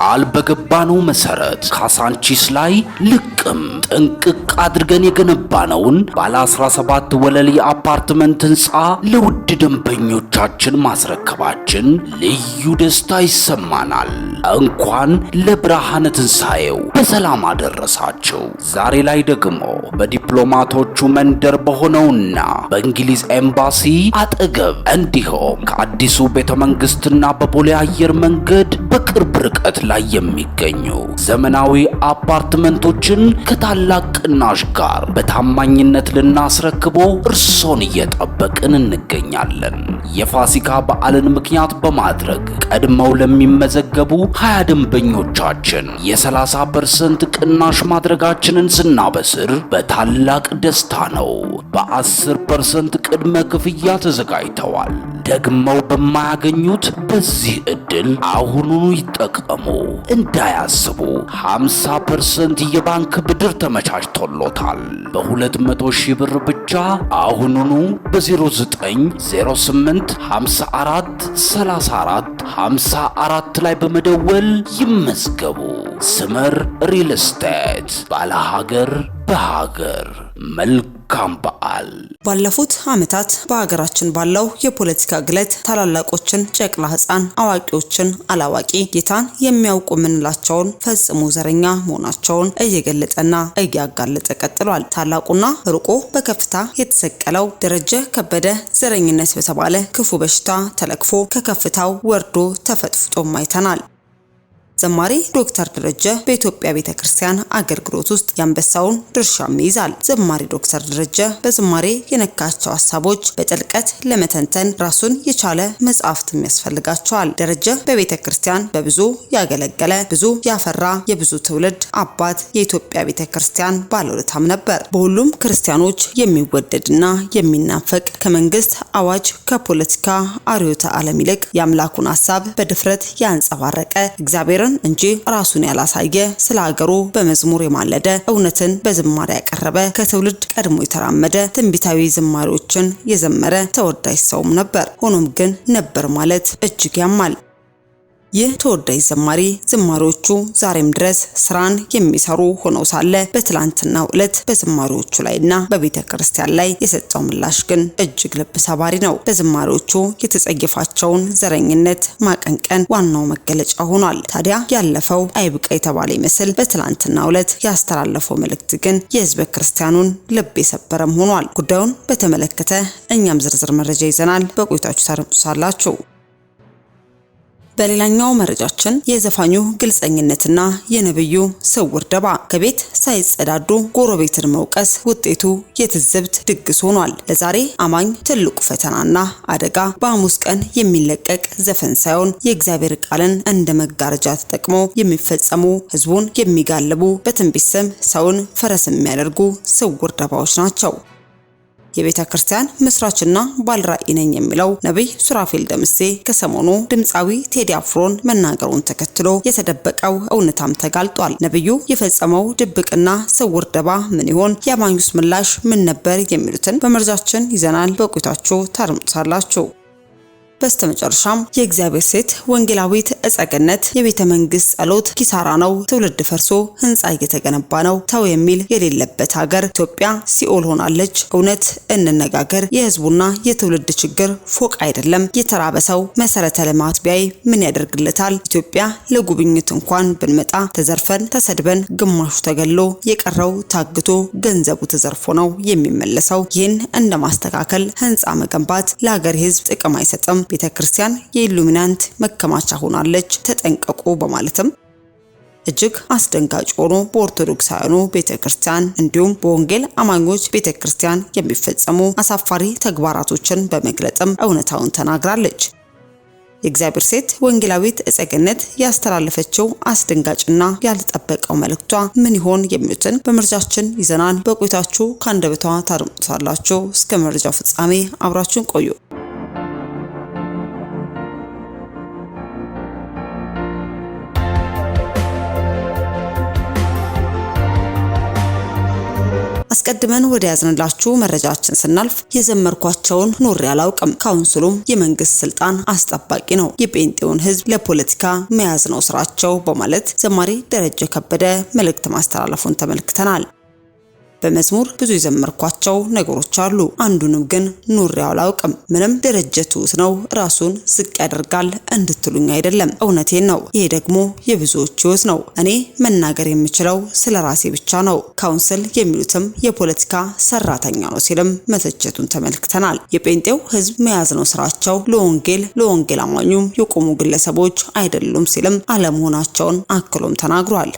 ቃል በገባነው መሰረት ካሳንቺስ ላይ ልቅም ጥንቅቅ አድርገን የገነባነውን ባለ 17 ወለል የአፓርትመንት ህንፃ ለውድ ደንበኞቻችን ማስረከባችን ልዩ ደስታ ይሰማናል። እንኳን ለብርሃነ ትንሣኤው በሰላም አደረሳችሁ። ዛሬ ላይ ደግሞ በዲፕሎማቶቹ መንደር በሆነውና በእንግሊዝ ኤምባሲ አጠገብ እንዲሁም ከአዲሱ ቤተ መንግስትና በቦሌ አየር መንገድ በቅርብ ርቀት ላይ የሚገኙ ዘመናዊ አፓርትመንቶችን ከታላቅ ቅናሽ ጋር በታማኝነት ልናስረክቦ እርሶን እየጠበቅን እንገኛለን። የፋሲካ በዓልን ምክንያት በማድረግ ቀድመው ለሚመዘገቡ 20 ደንበኞቻችን የ30% ቅናሽ ማድረጋችንን ስናበስር በታላቅ ደስታ ነው። በ10% ቅድመ ክፍያ ተዘጋጅተዋል። ደግመው በማያገኙት በዚህ ዕድል አሁኑኑ ይጠቀሙ። እንዳያስቡ 50% የባንክ ብድር ተመቻችቶሎታል። በ200 ሺህ ብር ብቻ አሁኑኑ በ0908 54 34 54 ላይ በመደወል ይመዝገቡ። ስመር ሪል ስቴት ባለሀገር በሀገር። መልካም በዓል። ባለፉት ዓመታት በሀገራችን ባለው የፖለቲካ ግለት ታላላቆችን ጨቅላ ህፃን፣ አዋቂዎችን አላዋቂ፣ ጌታን የሚያውቁ ምንላቸውን ፈጽሞ ዘረኛ መሆናቸውን እየገለጠና እያጋለጠ ቀጥሏል። ታላቁና ሩቆ በከፍታ የተሰቀለው ደረጀ ከበደ ዘረኝነት በተባለ ክፉ በሽታ ተለክፎ ከከፍታው ወርዶ ተፈጥፍጦ አይተናል። ዘማሪ ዶክተር ደረጀ በኢትዮጵያ ቤተክርስቲያን አገልግሎት ውስጥ ያንበሳውን ድርሻም ይይዛል። ዘማሪ ዶክተር ደረጀ በዝማሬ የነካቸው ሐሳቦች በጥልቀት ለመተንተን ራሱን የቻለ መጽሐፍትም ያስፈልጋቸዋል። ደረጀ በቤተክርስቲያን በብዙ ያገለገለ ብዙ ያፈራ የብዙ ትውልድ አባት የኢትዮጵያ ቤተክርስቲያን ባለውለታም ነበር። በሁሉም ክርስቲያኖች የሚወደድና የሚናፈቅ ከመንግስት አዋጅ ከፖለቲካ አርዮተ ዓለም ይልቅ የአምላኩን ሐሳብ በድፍረት ያንጸባረቀ እግዚአብሔር እንጂ ራሱን ያላሳየ ስለ ሀገሩ በመዝሙር የማለደ እውነትን በዝማሬ ያቀረበ ከትውልድ ቀድሞ የተራመደ ትንቢታዊ ዝማሬዎችን የዘመረ ተወዳጅ ሰውም ነበር። ሆኖም ግን ነበር ማለት እጅግ ያማል። ይህ ተወዳጅ ዘማሪ ዝማሬዎቹ ዛሬም ድረስ ስራን የሚሰሩ ሆነው ሳለ በትላንትናው ዕለት በዝማሬዎቹ ላይና በቤተክርስቲያን ላይ የሰጠው ምላሽ ግን እጅግ ልብ ሰባሪ ነው። በዝማሬዎቹ የተጸየፋቸውን ዘረኝነት ማቀንቀን ዋናው መገለጫ ሆኗል። ታዲያ ያለፈው አይብቃ የተባለ ይመስል በትላንትናው ዕለት ያስተላለፈው መልእክት ግን የህዝበ ክርስቲያኑን ልብ የሰበረም ሆኗል። ጉዳዩን በተመለከተ እኛም ዝርዝር መረጃ ይዘናል። በቆይታችሁ ታደምጡታላችሁ። በሌላኛው መረጃችን የዘፋኙ ግልጸኝነትና የነብዩ ስውር ደባ ከቤት ሳይጸዳዱ ጎረቤትን መውቀስ ውጤቱ የትዝብት ድግስ ሆኗል። ለዛሬ አማኝ ትልቁ ፈተናና አደጋ በሐሙስ ቀን የሚለቀቅ ዘፈን ሳይሆን የእግዚአብሔር ቃልን እንደ መጋረጃ ተጠቅሞ የሚፈጸሙ ህዝቡን የሚጋልቡ በትንቢት ስም ሰውን ፈረስ የሚያደርጉ ስውር ደባዎች ናቸው። የቤተክርስቲያን መስራችና ባልራዕይ ነኝ የሚለው ነብይ ሱራፌል ደምሴ ከሰሞኑ ድምጻዊ ቴዲ አፍሮን መናገሩን ተከትሎ የተደበቀው እውነታም ተጋልጧል። ነብዩ የፈጸመው ድብቅና ስውር ደባ ምን ይሆን? የአማኙስ ምላሽ ምን ነበር? የሚሉትን በመረጃችን ይዘናል። በቆይታችሁ ታደምጡታላችሁ። በስተመጨረሻም የእግዚአብሔር ሴት ወንጌላዊት እጸገነት የቤተ መንግስት ጸሎት ኪሳራ ነው፣ ትውልድ ፈርሶ ህንጻ እየተገነባ ነው፣ ተው የሚል የሌለበት ሀገር ኢትዮጵያ ሲኦል ሆናለች። እውነት እንነጋገር፣ የህዝቡና የትውልድ ችግር ፎቅ አይደለም። የተራበሰው መሰረተ ልማት ቢያይ ምን ያደርግለታል? ኢትዮጵያ ለጉብኝት እንኳን ብንመጣ ተዘርፈን ተሰድበን ግማሹ ተገሎ የቀረው ታግቶ ገንዘቡ ተዘርፎ ነው የሚመለሰው። ይህን እንደማስተካከል ህንጻ መገንባት ለሀገር ህዝብ ጥቅም አይሰጥም። ቤተክርስቲያን የኢሉሚናንት መከማቻ ሆናለች፣ ተጠንቀቁ በማለትም እጅግ አስደንጋጭ ሆኖ በኦርቶዶክሳውያኑ ቤተክርስቲያን እንዲሁም በወንጌል አማኞች ቤተክርስቲያን የሚፈጸሙ አሳፋሪ ተግባራቶችን በመግለጽም እውነታውን ተናግራለች። የእግዚአብሔር ሴት ወንጌላዊት እጸገነት ያስተላለፈችው አስደንጋጭና ያልተጠበቀው መልእክቷ ምን ይሆን የሚሉትን በመረጃችን ይዘናል። በቆይታችሁ ከአንደበቷ ታደምጡታላችሁ። እስከ መረጃው ፍጻሜ አብራችሁን ቆዩ። አስቀድመን ወደ ያዝንላችሁ መረጃችን ስናልፍ የዘመርኳቸውን ኖሬ አላውቅም፣ ካውንስሉም የመንግስት ስልጣን አስጠባቂ ነው፣ የጴንጤውን ህዝብ ለፖለቲካ መያዝ ነው ስራቸው በማለት ዘማሪ ደረጀ ከበደ መልእክት ማስተላለፉን ተመልክተናል። በመዝሙር ብዙ የዘመርኳቸው ነገሮች አሉ፣ አንዱንም ግን ኖሬው አላውቅም። ምንም ደረጀ ትሁት ነው ራሱን ዝቅ ያደርጋል እንድትሉኝ አይደለም፣ እውነቴን ነው። ይሄ ደግሞ የብዙዎች ህይወት ነው። እኔ መናገር የምችለው ስለ ራሴ ብቻ ነው። ካውንስል የሚሉትም የፖለቲካ ሰራተኛ ነው ሲልም መተቸቱን ተመልክተናል። የጴንጤው ህዝብ መያዝ ነው ስራቸው፣ ለወንጌል አማኙም የቆሙ ግለሰቦች አይደሉም ሲልም አለመሆናቸውን አክሎም ተናግሯል።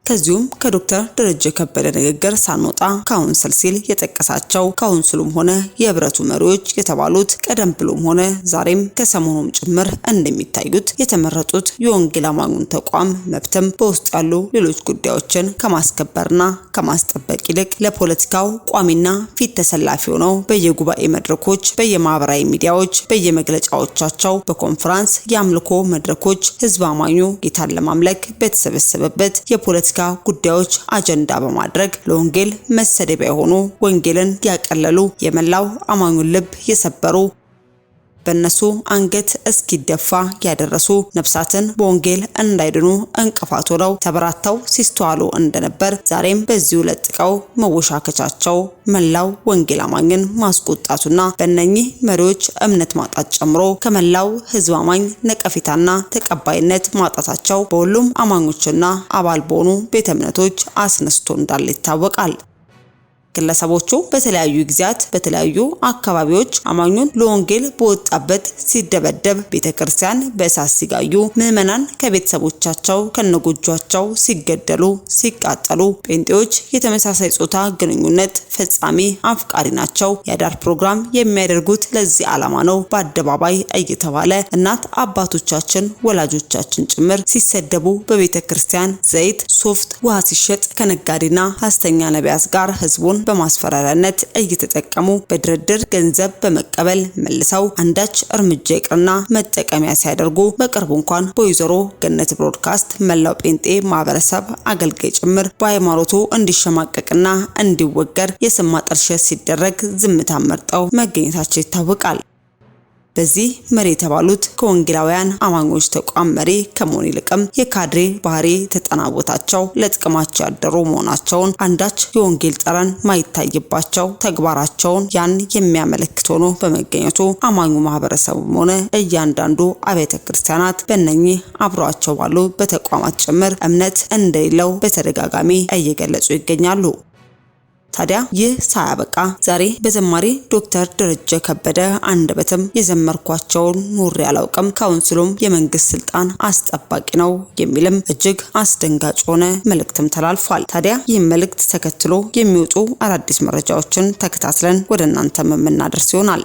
ከዚሁም ከዶክተር ደረጀ ከበደ ንግግር ሳንወጣ ካውንስል ሲል የጠቀሳቸው ካውንስሉም ሆነ የህብረቱ መሪዎች የተባሉት ቀደም ብሎም ሆነ ዛሬም ከሰሞኑም ጭምር እንደሚታዩት የተመረጡት የወንጌል አማኙን ተቋም መብትም በውስጥ ያሉ ሌሎች ጉዳዮችን ከማስከበርና ከማስጠበቅ ይልቅ ለፖለቲካው ቋሚና ፊት ተሰላፊ ሆነው በየጉባኤ መድረኮች፣ በየማህበራዊ ሚዲያዎች፣ በየመግለጫዎቻቸው፣ በኮንፈረንስ የአምልኮ መድረኮች ህዝብ አማኙ ጌታን ለማምለክ በተሰበሰበበት የፖለቲካ ጉዳዮች አጀንዳ በማድረግ ለወንጌል መሰደቢያ የሆኑ ወንጌልን ያቀለሉ የመላው አማኙን ልብ የሰበሩ በእነሱ አንገት እስኪደፋ ያደረሱ ነፍሳትን በወንጌል እንዳይድኑ እንቅፋት ሆነው ተበራተው ሲስተዋሉ እንደነበር ዛሬም በዚሁ ለጥቀው መወሻከቻቸው መላው ወንጌል አማኝን ማስቆጣቱና በእነኚህ መሪዎች እምነት ማጣት ጨምሮ ከመላው ህዝብ አማኝ ነቀፌታና ተቀባይነት ማጣታቸው በሁሉም አማኞችና አባል በሆኑ ቤተ እምነቶች አስነስቶ እንዳለ ይታወቃል። ግለሰቦቹ በተለያዩ ጊዜያት በተለያዩ አካባቢዎች አማኙን ለወንጌል በወጣበት ሲደበደብ፣ ቤተክርስቲያን በእሳት ሲጋዩ፣ ምዕመናን ከቤተሰቦቻቸው ከነጎጇቸው ሲገደሉ፣ ሲቃጠሉ፣ ጴንጤዎች የተመሳሳይ ጾታ ግንኙነት ፈጻሚ አፍቃሪ ናቸው፣ የአዳር ፕሮግራም የሚያደርጉት ለዚህ ዓላማ ነው በአደባባይ እየተባለ እናት አባቶቻችን ወላጆቻችን ጭምር ሲሰደቡ፣ በቤተክርስቲያን ዘይት፣ ሶፍት፣ ውሃ ሲሸጥ ከነጋዴና ሐሰተኛ ነቢያት ጋር ህዝቡን በማስፈራሪያነት እየተጠቀሙ በድርድር ገንዘብ በመቀበል መልሰው አንዳች እርምጃ ይቅርና መጠቀሚያ ሲያደርጉ በቅርቡ እንኳን በወይዘሮ ገነት ብሮድካስት መላው ጴንጤ ማህበረሰብ አገልጋይ ጭምር በሃይማኖቱ እንዲሸማቀቅና እንዲወገር የስም ማጠልሸት ሲደረግ ዝምታ መርጠው መገኘታቸው ይታወቃል። በዚህ መሪ የተባሉት ከወንጌላውያን አማኞች ተቋም መሪ ከመሆን ይልቅም የካድሬ ባህሪ ተጠናወታቸው ለጥቅማቸው ያደሩ መሆናቸውን አንዳች የወንጌል ጠረን ማይታይባቸው ተግባራቸውን ያን የሚያመለክት ሆኖ በመገኘቱ አማኙ ማህበረሰቡም ሆነ እያንዳንዱ አብያተ ክርስቲያናት በእነኚህ አብሯቸው ባሉ በተቋማት ጭምር እምነት እንደሌለው በተደጋጋሚ እየገለጹ ይገኛሉ። ታዲያ ይህ ሳያበቃ ዛሬ በዘማሪ ዶክተር ደረጀ ከበደ አንደበትም የዘመርኳቸውን ኖሬ አላውቅም፣ ካውንስሉም የመንግስት ስልጣን አስጠባቂ ነው የሚልም እጅግ አስደንጋጭ ሆነ መልእክትም ተላልፏል። ታዲያ ይህ መልእክት ተከትሎ የሚወጡ አዳዲስ መረጃዎችን ተከታትለን ወደ እናንተ የምናደርስ ይሆናል።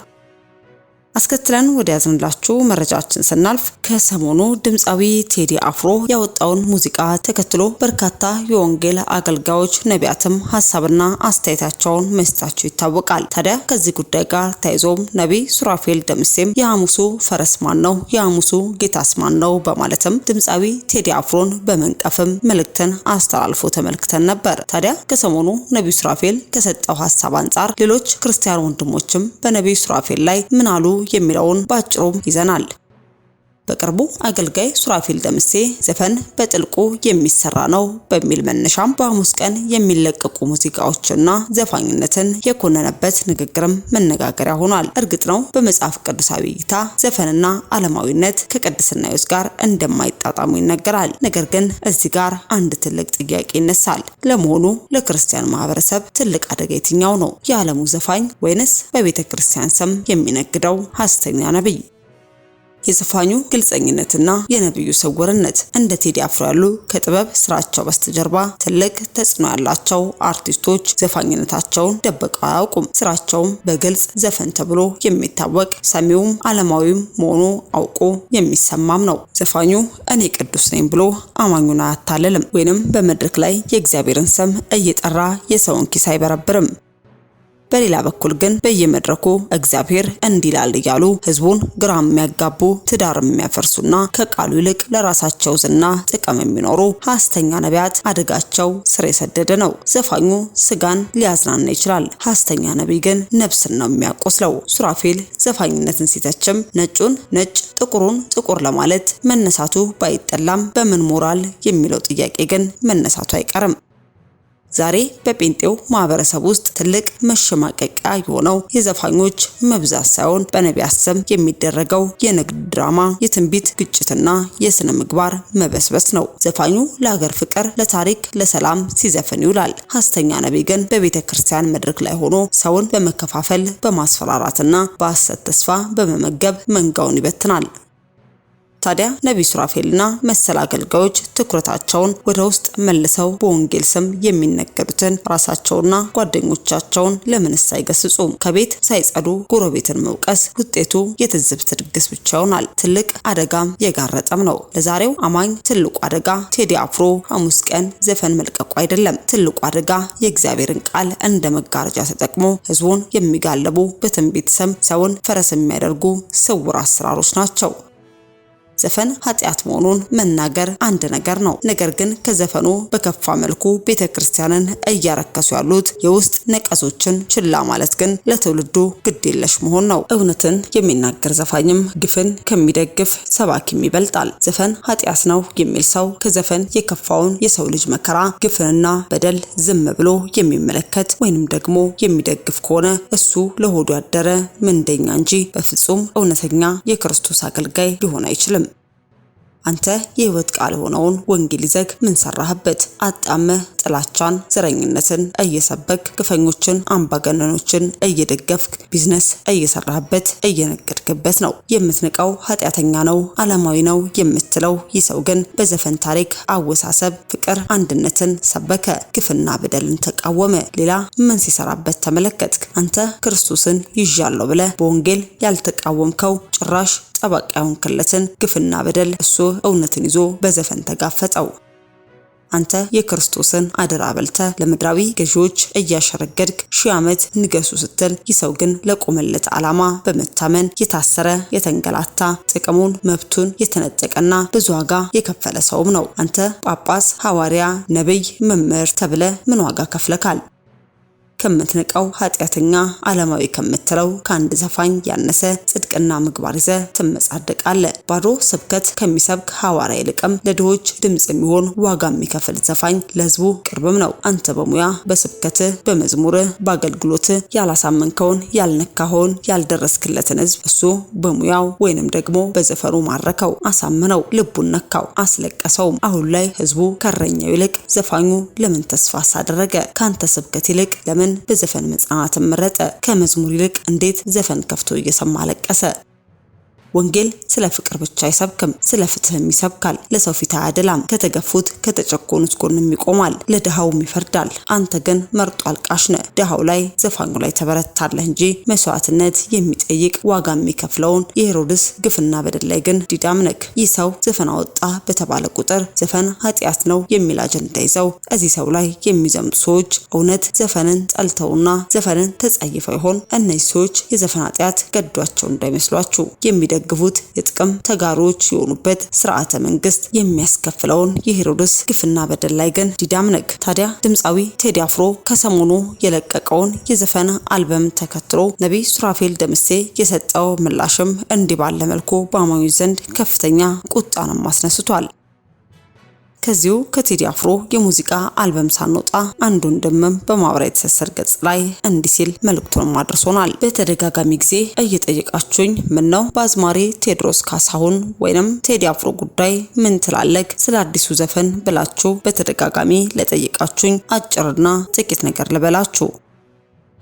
አስከትለን ወደ ያዝንላችሁ መረጃችን ስናልፍ ከሰሞኑ ድምጻዊ ቴዲ አፍሮ ያወጣውን ሙዚቃ ተከትሎ በርካታ የወንጌል አገልጋዮች ነቢያትም ሐሳብና አስተያየታቸውን መስጠታቸው ይታወቃል። ታዲያ ከዚህ ጉዳይ ጋር ተያይዞም ነቢይ ሱራፌል ደምሴም የሐሙሱ ፈረስ ማን ነው፣ የሐሙሱ ጌታስ ማን ነው በማለትም ድምጻዊ ቴዲ አፍሮን በመንቀፍም መልእክትን አስተላልፎ ተመልክተን ነበር። ታዲያ ከሰሞኑ ነቢይ ሱራፌል ከሰጠው ሐሳብ አንጻር ሌሎች ክርስቲያን ወንድሞችም በነቢይ ሱራፌል ላይ ምን አሉ የሚለውን ባጭሩ ይዘናል። በቅርቡ አገልጋይ ሱራፌል ደምሴ ዘፈን በጥልቁ የሚሰራ ነው በሚል መነሻም በሐሙስ ቀን የሚለቀቁ ሙዚቃዎችና ዘፋኝነትን የኮነነበት ንግግርም መነጋገሪያ ሆኗል። እርግጥ ነው በመጽሐፍ ቅዱሳዊ እይታ ዘፈንና ዓለማዊነት ከቅድስና ሕይወት ጋር እንደማይጣጣሙ ይነገራል። ነገር ግን እዚህ ጋር አንድ ትልቅ ጥያቄ ይነሳል። ለመሆኑ ለክርስቲያን ማህበረሰብ ትልቅ አደጋ የትኛው ነው? የዓለሙ ዘፋኝ ወይንስ በቤተ ክርስቲያን ስም የሚነግደው ሐሰተኛ ነብይ? የዘፋኙ ግልጸኝነትና የነብዩ ስውርነት እንደ ቴዲ አፍሮ ያሉ ከጥበብ ስራቸው በስተጀርባ ትልቅ ተጽዕኖ ያላቸው አርቲስቶች ዘፋኝነታቸውን ደብቀው አያውቁም። ስራቸውም በግልጽ ዘፈን ተብሎ የሚታወቅ ሰሚውም ዓለማዊም መሆኑ አውቆ የሚሰማም ነው። ዘፋኙ እኔ ቅዱስ ነኝ ብሎ አማኙን አያታልልም፣ ወይንም በመድረክ ላይ የእግዚአብሔርን ስም እየጠራ የሰውን ኪስ አይበረብርም። በሌላ በኩል ግን በየመድረኩ እግዚአብሔር እንዲላል እያሉ ህዝቡን ግራ የሚያጋቡ ትዳር የሚያፈርሱና ከቃሉ ይልቅ ለራሳቸው ዝና ጥቅም የሚኖሩ ሐሰተኛ ነቢያት አደጋቸው ስር የሰደደ ነው። ዘፋኙ ስጋን ሊያዝናና ይችላል፣ ሐሰተኛ ነቢይ ግን ነፍስን ነው የሚያቆስለው። ሱራፌል ዘፋኝነትን ሲተችም ነጩን ነጭ ጥቁሩን ጥቁር ለማለት መነሳቱ ባይጠላም በምን ሞራል የሚለው ጥያቄ ግን መነሳቱ አይቀርም። ዛሬ በጴንጤው ማህበረሰብ ውስጥ ትልቅ መሸማቀቂያ የሆነው የዘፋኞች መብዛት ሳይሆን በነቢያት ስም የሚደረገው የንግድ ድራማ፣ የትንቢት ግጭትና የስነ ምግባር መበስበስ ነው። ዘፋኙ ለሀገር ፍቅር፣ ለታሪክ፣ ለሰላም ሲዘፍን ይውላል። ሐሰተኛ ነቢይ ግን በቤተ ክርስቲያን መድረክ ላይ ሆኖ ሰውን በመከፋፈል በማስፈራራትና በሐሰት ተስፋ በመመገብ መንጋውን ይበትናል። ታዲያ ነቢይ ሱራፌልና መሰል አገልጋዮች ትኩረታቸውን ወደ ውስጥ መልሰው በወንጌል ስም የሚነገሩትን ራሳቸውና ጓደኞቻቸውን ለምንስ አይገስጹም? ከቤት ሳይጸዱ ጎረቤትን መውቀስ ውጤቱ የትዝብት ድግስ ብቻ ይሆናል። ትልቅ አደጋም የጋረጠም ነው። ለዛሬው አማኝ ትልቁ አደጋ ቴዲ አፍሮ ሐሙስ ቀን ዘፈን መልቀቁ አይደለም። ትልቁ አደጋ የእግዚአብሔርን ቃል እንደ መጋረጃ ተጠቅሞ ህዝቡን የሚጋለቡ በትንቢት ስም ሰውን ፈረስ የሚያደርጉ ስውር አሰራሮች ናቸው። ዘፈን ኃጢአት መሆኑን መናገር አንድ ነገር ነው። ነገር ግን ከዘፈኑ በከፋ መልኩ ቤተክርስቲያንን እያረከሱ ያሉት የውስጥ ነቀሶችን ችላ ማለት ግን ለትውልዱ ግዴለሽ መሆን ነው። እውነትን የሚናገር ዘፋኝም ግፍን ከሚደግፍ ሰባኪም ይበልጣል። ዘፈን ኃጢአት ነው የሚል ሰው ከዘፈን የከፋውን የሰው ልጅ መከራ፣ ግፍንና በደል ዝም ብሎ የሚመለከት ወይንም ደግሞ የሚደግፍ ከሆነ እሱ ለሆዱ ያደረ ምንደኛ እንጂ በፍጹም እውነተኛ የክርስቶስ አገልጋይ ሊሆን አይችልም። አንተ የህይወት ቃል ሆነውን ወንጌል ይዘህ ምን ሰራህበት? አጣመህ ጥላቻን፣ ዘረኝነትን እየሰበክ ግፈኞችን፣ አምባገነኖችን እየደገፍክ ቢዝነስ እየሰራህበት እየነገድክበት ነው። የምትንቀው ኃጢአተኛ ነው፣ ዓለማዊ ነው የምትለው ይህ ሰው ግን በዘፈን ታሪክ አወሳሰብ ፍቅር፣ አንድነትን ሰበከ፣ ግፍና በደልን ተቃወመ። ሌላ ምን ሲሰራበት ተመለከትክ? አንተ ክርስቶስን ይዣለሁ ብለህ በወንጌል ያልተቃወምከው ጭራሽ ጠባቂውን ክለትን ግፍና በደል እሱ እውነትን ይዞ በዘፈን ተጋፈጠው። አንተ የክርስቶስን አደራ በልተ ለምድራዊ ገዢዎች እያሸረገድክ ሺህ ዓመት ንገሱ ስትል ይሰው ግን ለቆመለት ዓላማ በመታመን የታሰረ የተንገላታ ጥቅሙን መብቱን የተነጠቀና ብዙ ዋጋ የከፈለ ሰውም ነው። አንተ ጳጳስ፣ ሐዋርያ፣ ነብይ፣ መምህር ተብለ ምን ዋጋ ከፍለካል? ከምትንቀው ኃጢአተኛ ዓለማዊ ከምትለው ከአንድ ዘፋኝ ያነሰ ጽድቅና ምግባር ይዘ ትመጻደቃለ። ባዶ ስብከት ከሚሰብክ ሐዋርያ ይልቅም ለድሆች ድምጽ የሚሆን ዋጋ የሚከፍል ዘፋኝ ለህዝቡ ቅርብም ነው። አንተ በሙያ በስብከት በመዝሙር በአገልግሎት ያላሳመንከውን ያልነካኸውን ያልደረስክለትን ህዝብ እሱ በሙያው ወይንም ደግሞ በዘፈኑ ማረከው፣ አሳመነው፣ ልቡን ነካው፣ አስለቀሰው። አሁን ላይ ህዝቡ ከረኛው ይልቅ ዘፋኙ ለምን ተስፋ አደረገ? ካንተ ስብከት ይልቅ ለምን በዘፈን መጽናናትን መረጠ? ከመዝሙር ይልቅ እንዴት ዘፈን ከፍቶ እየሰማ ለቀሰ? ወንጌል ስለ ፍቅር ብቻ አይሰብክም፣ ስለ ፍትህም ይሰብካል። ለሰው ፊት አያደላም፣ ከተገፉት ከተጨቆኑት ጎንም ይቆማል፣ ለድሃውም ይፈርዳል። አንተ ግን መርጦ አልቃሽ ነህ። ድሃው ላይ ዘፋኙ ላይ ተበረታለህ እንጂ መስዋዕትነት የሚጠይቅ ዋጋ የሚከፍለውን የሄሮድስ ግፍና በደል ላይ ግን ዲዳም ነክ። ይህ ሰው ዘፈን አወጣ በተባለ ቁጥር ዘፈን ኃጢአት ነው የሚል አጀንዳ ይዘው እዚህ ሰው ላይ የሚዘምቱ ሰዎች እውነት ዘፈንን ጠልተውና ዘፈንን ተጸይፈው ይሆን? እነዚህ ሰዎች የዘፈን ኃጢአት ገዷቸው እንዳይመስሏችሁ የሚደግፉት የጥቅም ተጋሮች የሆኑበት ስርዓተ መንግስት የሚያስከፍለውን የሄሮድስ ግፍና በደል ላይ ግን ዲዳም ነክ። ታዲያ ድምጻዊ ቴዲ አፍሮ ከሰሞኑ የለቀቀውን የዘፈን አልበም ተከትሎ ነቢይ ሱራፌል ደምሴ የሰጠው ምላሽም እንዲህ ባለ መልኩ በአማኞች ዘንድ ከፍተኛ ቁጣንም አስነስቷል። ከዚሁ ከቴዲ አፍሮ የሙዚቃ አልበም ሳንወጣ አንድ ወንድምም በማህበራዊ ትስስር ገጽ ላይ እንዲህ ሲል መልእክቱን አድርሶናል። በተደጋጋሚ ጊዜ እየጠየቃችሁኝ ምን ነው በአዝማሪ ቴዎድሮስ ካሳሁን ወይንም ቴዲ አፍሮ ጉዳይ ምን ትላለክ ስለ አዲሱ ዘፈን ብላችሁ በተደጋጋሚ ለጠየቃችሁኝ አጭርና ጥቂት ነገር ልበላችሁ።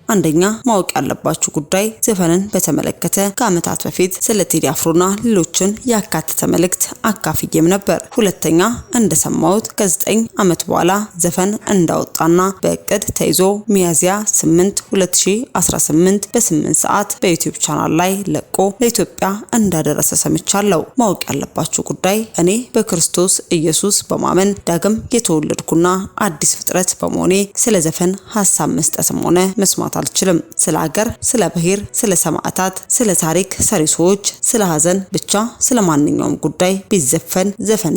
አንደኛ ማወቅ ያለባችሁ ጉዳይ ዘፈንን በተመለከተ ከዓመታት በፊት ስለ ቴዲ አፍሮና ሌሎችን ያካተተ መልእክት አካፍዬም ነበር። ሁለተኛ እንደሰማሁት ከ9 ዓመት በኋላ ዘፈን እንዳወጣና በእቅድ ተይዞ ሚያዝያ 8 2018 በ8 ሰዓት በዩቲዩብ ቻናል ላይ ለቆ ለኢትዮጵያ እንዳደረሰ ሰምቻለሁ። ማወቅ ያለባችሁ ጉዳይ እኔ በክርስቶስ ኢየሱስ በማመን ዳግም የተወለድኩና አዲስ ፍጥረት በመሆኔ ስለ ዘፈን ሐሳብ መስጠትም ሆነ መስማት አልችልም። ስለ ሀገር፣ ስለ ብሔር፣ ስለ ሰማዕታት፣ ስለ ታሪክ ሰሪ ሰዎች፣ ስለ ሀዘን፣ ብቻ ስለ ማንኛውም ጉዳይ ቢዘፈን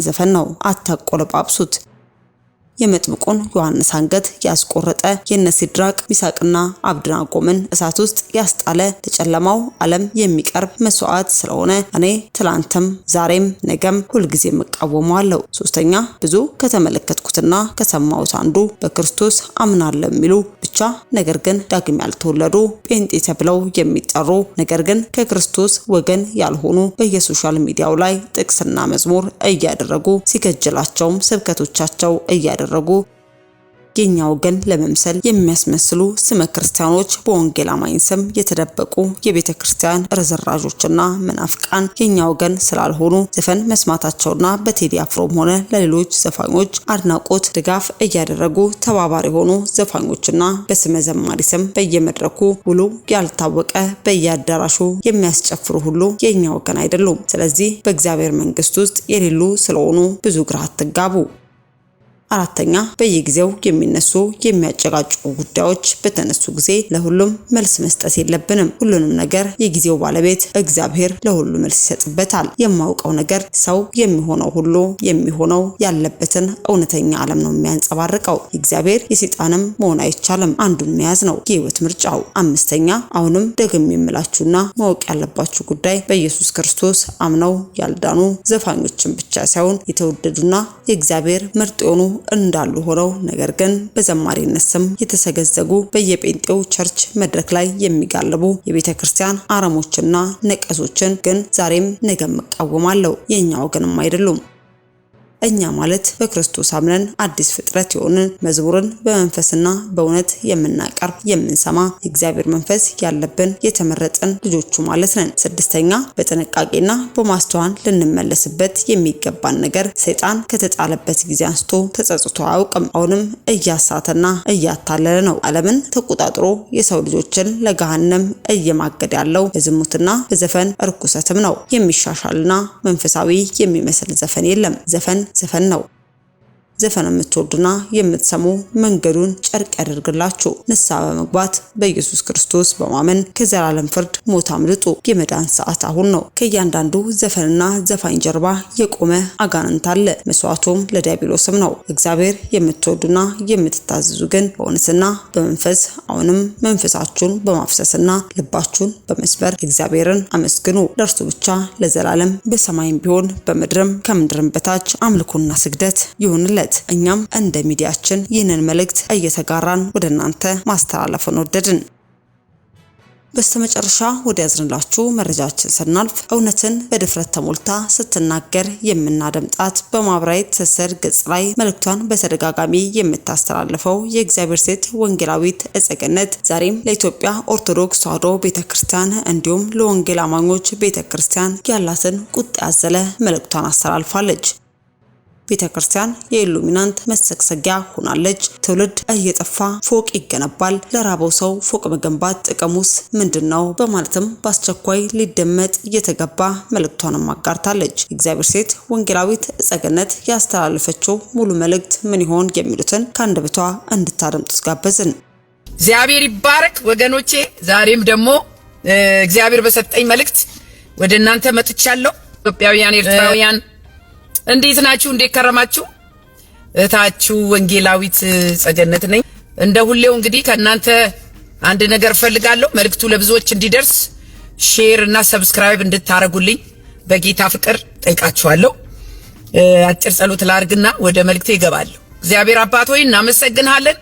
ዘፈን ነው። አታቆለጳጵሱት። የመጥምቁን ዮሐንስ አንገት ያስቆረጠ የነሲድራቅ ሚሳቅና አብድናጎምን እሳት ውስጥ ያስጣለ ለጨለማው ዓለም የሚቀርብ መስዋዕት ስለሆነ እኔ ትላንትም ዛሬም ነገም ሁልጊዜም እቃወመዋለሁ። ሶስተኛ ብዙ ከተመለከትኩትና ከሰማሁት አንዱ በክርስቶስ አምናለሁ የሚሉ ብቻ ነገር ግን ዳግም ያልተወለዱ ጴንጤ ተብለው የሚጠሩ ነገር ግን ከክርስቶስ ወገን ያልሆኑ በየሶሻል ሚዲያው ላይ ጥቅስና መዝሙር እያደረጉ ሲከጀላቸውም ስብከቶቻቸው እያደረጉ የኛ ወገን ለመምሰል የሚያስመስሉ ስመ ክርስቲያኖች በወንጌል አማኝ ስም የተደበቁ የቤተ ክርስቲያን ርዝራዦችና መናፍቃን የኛ ወገን ስላልሆኑ ዘፈን መስማታቸውና በቴዲ አፍሮም ሆነ ለሌሎች ዘፋኞች አድናቆት ድጋፍ እያደረጉ ተባባሪ ሆኑ ዘፋኞችና በስመ ዘማሪ ስም በየመድረኩ ውሉ ያልታወቀ በየአዳራሹ የሚያስጨፍሩ ሁሉ የኛ ወገን አይደሉም። ስለዚህ በእግዚአብሔር መንግስት ውስጥ የሌሉ ስለሆኑ ብዙ ግራ አትጋቡ። አራተኛ በየጊዜው የሚነሱ የሚያጨቃጭቁ ጉዳዮች በተነሱ ጊዜ ለሁሉም መልስ መስጠት የለብንም። ሁሉንም ነገር የጊዜው ባለቤት እግዚአብሔር ለሁሉ መልስ ይሰጥበታል። የማውቀው ነገር ሰው የሚሆነው ሁሉ የሚሆነው ያለበትን እውነተኛ ዓለም ነው የሚያንጸባርቀው። እግዚአብሔር የሰይጣንም መሆን አይቻልም። አንዱን መያዝ ነው የህይወት ምርጫው። አምስተኛ አሁንም ደግሜ የምላችሁና ማወቅ ያለባችሁ ጉዳይ በኢየሱስ ክርስቶስ አምነው ያልዳኑ ዘፋኞችን ብቻ ሳይሆን የተወደዱና የእግዚአብሔር ምርጥ የሆኑ እንዳሉ ሆነው ነገር ግን በዘማሪነት ስም የተሰገዘጉ በየጴንጤው ቸርች መድረክ ላይ የሚጋልቡ የቤተ ክርስቲያን አረሞችና ነቀሶችን ግን ዛሬም ነገም እቃወማለሁ። የኛ ወገንም አይደሉም። እኛ ማለት በክርስቶስ አምነን አዲስ ፍጥረት የሆንን መዝሙርን በመንፈስና በእውነት የምናቀርብ የምንሰማ የእግዚአብሔር መንፈስ ያለብን የተመረጠን ልጆቹ ማለት ነን። ስድስተኛ በጥንቃቄና በማስተዋል ልንመለስበት የሚገባን ነገር ሰይጣን ከተጣለበት ጊዜ አንስቶ ተጸጽቶ አያውቅም። አሁንም እያሳተና እያታለለ ነው። ዓለምን ተቆጣጥሮ የሰው ልጆችን ለገሃነም እየማገደ ያለው በዝሙትና በዘፈን እርኩሰትም ነው። የሚሻሻልና መንፈሳዊ የሚመስል ዘፈን የለም። ዘፈን ነው። ዘፈን የምትወዱና የምትሰሙ መንገዱን ጨርቅ ያደርግላችሁ። ንስሐ በመግባት በኢየሱስ ክርስቶስ በማመን ከዘላለም ፍርድ ሞት አምልጡ። የመዳን ሰዓት አሁን ነው። ከእያንዳንዱ ዘፈንና ዘፋኝ ጀርባ የቆመ አጋንንት አለ። መስዋዕቱም ለዲያብሎስም ነው። እግዚአብሔር የምትወዱና የምትታዘዙ ግን በእውነትና በመንፈስ አሁንም መንፈሳችሁን በማፍሰስና ልባችሁን በመስበር እግዚአብሔርን አመስግኑ። ለእርሱ ብቻ ለዘላለም በሰማይም ቢሆን በምድርም ከምድርም በታች አምልኮና ስግደት ይሁንለት። እኛም እንደ ሚዲያችን ይህንን መልእክት እየተጋራን ወደ እናንተ ማስተላለፍን ወደድን። በስተመጨረሻ ወደ ያዝንላችሁ መረጃችን ስናልፍ እውነትን በድፍረት ተሞልታ ስትናገር የምናደምጣት በማህበራዊ ትስስር ገጽ ላይ መልእክቷን በተደጋጋሚ የምታስተላልፈው የእግዚአብሔር ሴት ወንጌላዊት እጸገነት ዛሬም ለኢትዮጵያ ኦርቶዶክስ ተዋሕዶ ቤተክርስቲያን እንዲሁም ለወንጌል አማኞች ቤተክርስቲያን ያላትን ቁጣ ያዘለ መልእክቷን አስተላልፋለች። ቤተክርስቲያን የኢሉሚናንት መሰግሰጊያ ሆናለች። ትውልድ እየጠፋ ፎቅ ይገነባል። ለራበው ሰው ፎቅ መገንባት ጥቅሙስ ምንድነው? በማለትም በአስቸኳይ ሊደመጥ እየተገባ መልእክቷንም አጋርታለች። እግዚአብሔር ሴት ወንጌላዊት እጸገነት ያስተላለፈችው ሙሉ መልእክት ምን ይሆን የሚሉትን ከአንደበቷ እንድታደምጡ ጋበዝን። እግዚአብሔር ይባረክ ወገኖቼ። ዛሬም ደግሞ እግዚአብሔር በሰጠኝ መልእክት ወደ እናንተ መጥቻለሁ። ኢትዮጵያውያን ኤርትራውያን እንዴት ናችሁ? እንዴት ከረማችሁ? እታችሁ ወንጌላዊት እጸገነት ነኝ። እንደ ሁሌው እንግዲህ ከእናንተ አንድ ነገር ፈልጋለሁ። መልእክቱ ለብዙዎች እንዲደርስ ሼር እና ሰብስክራይብ እንድታረጉልኝ በጌታ ፍቅር ጠይቃችኋለሁ። አጭር ጸሎት ላርግና ወደ መልእክቴ እገባለሁ። እግዚአብሔር አባት ሆይ እናመሰግንሃለን።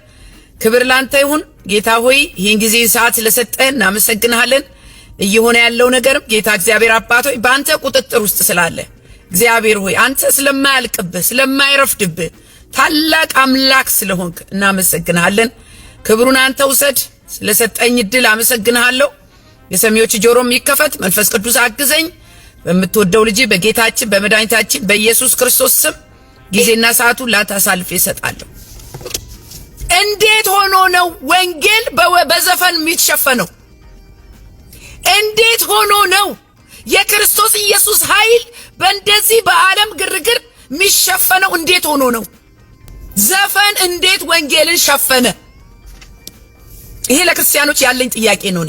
ክብር ላንተ ይሁን። ጌታ ሆይ ይህን ጊዜ ሰዓት ስለሰጠን እናመሰግንሃለን። እየሆነ ያለው ነገርም ጌታ እግዚአብሔር አባት ሆይ በአንተ ቁጥጥር ውስጥ ስላለ እግዚአብሔር ሆይ አንተ ስለማያልቅብህ ስለማይረፍድብህ ታላቅ አምላክ ስለሆንክ እናመሰግንሃለን። ክብሩን አንተ ውሰድ። ስለሰጠኝ እድል አመሰግንሃለሁ። የሰሚዎች ጆሮም ይከፈት። መንፈስ ቅዱስ አግዘኝ። በምትወደው ልጅ በጌታችን በመድኃኒታችን በኢየሱስ ክርስቶስ ስም ጊዜና ሰዓቱን ላንተ አሳልፌ እሰጣለሁ። እንዴት ሆኖ ነው ወንጌል በዘፈን የሚሸፈነው? እንዴት ሆኖ ነው የክርስቶስ ኢየሱስ ኃይል በእንደዚህ በዓለም ግርግር የሚሸፈነው? እንዴት ሆኖ ነው? ዘፈን እንዴት ወንጌልን ሸፈነ? ይሄ ለክርስቲያኖች ያለኝ ጥያቄ ነው።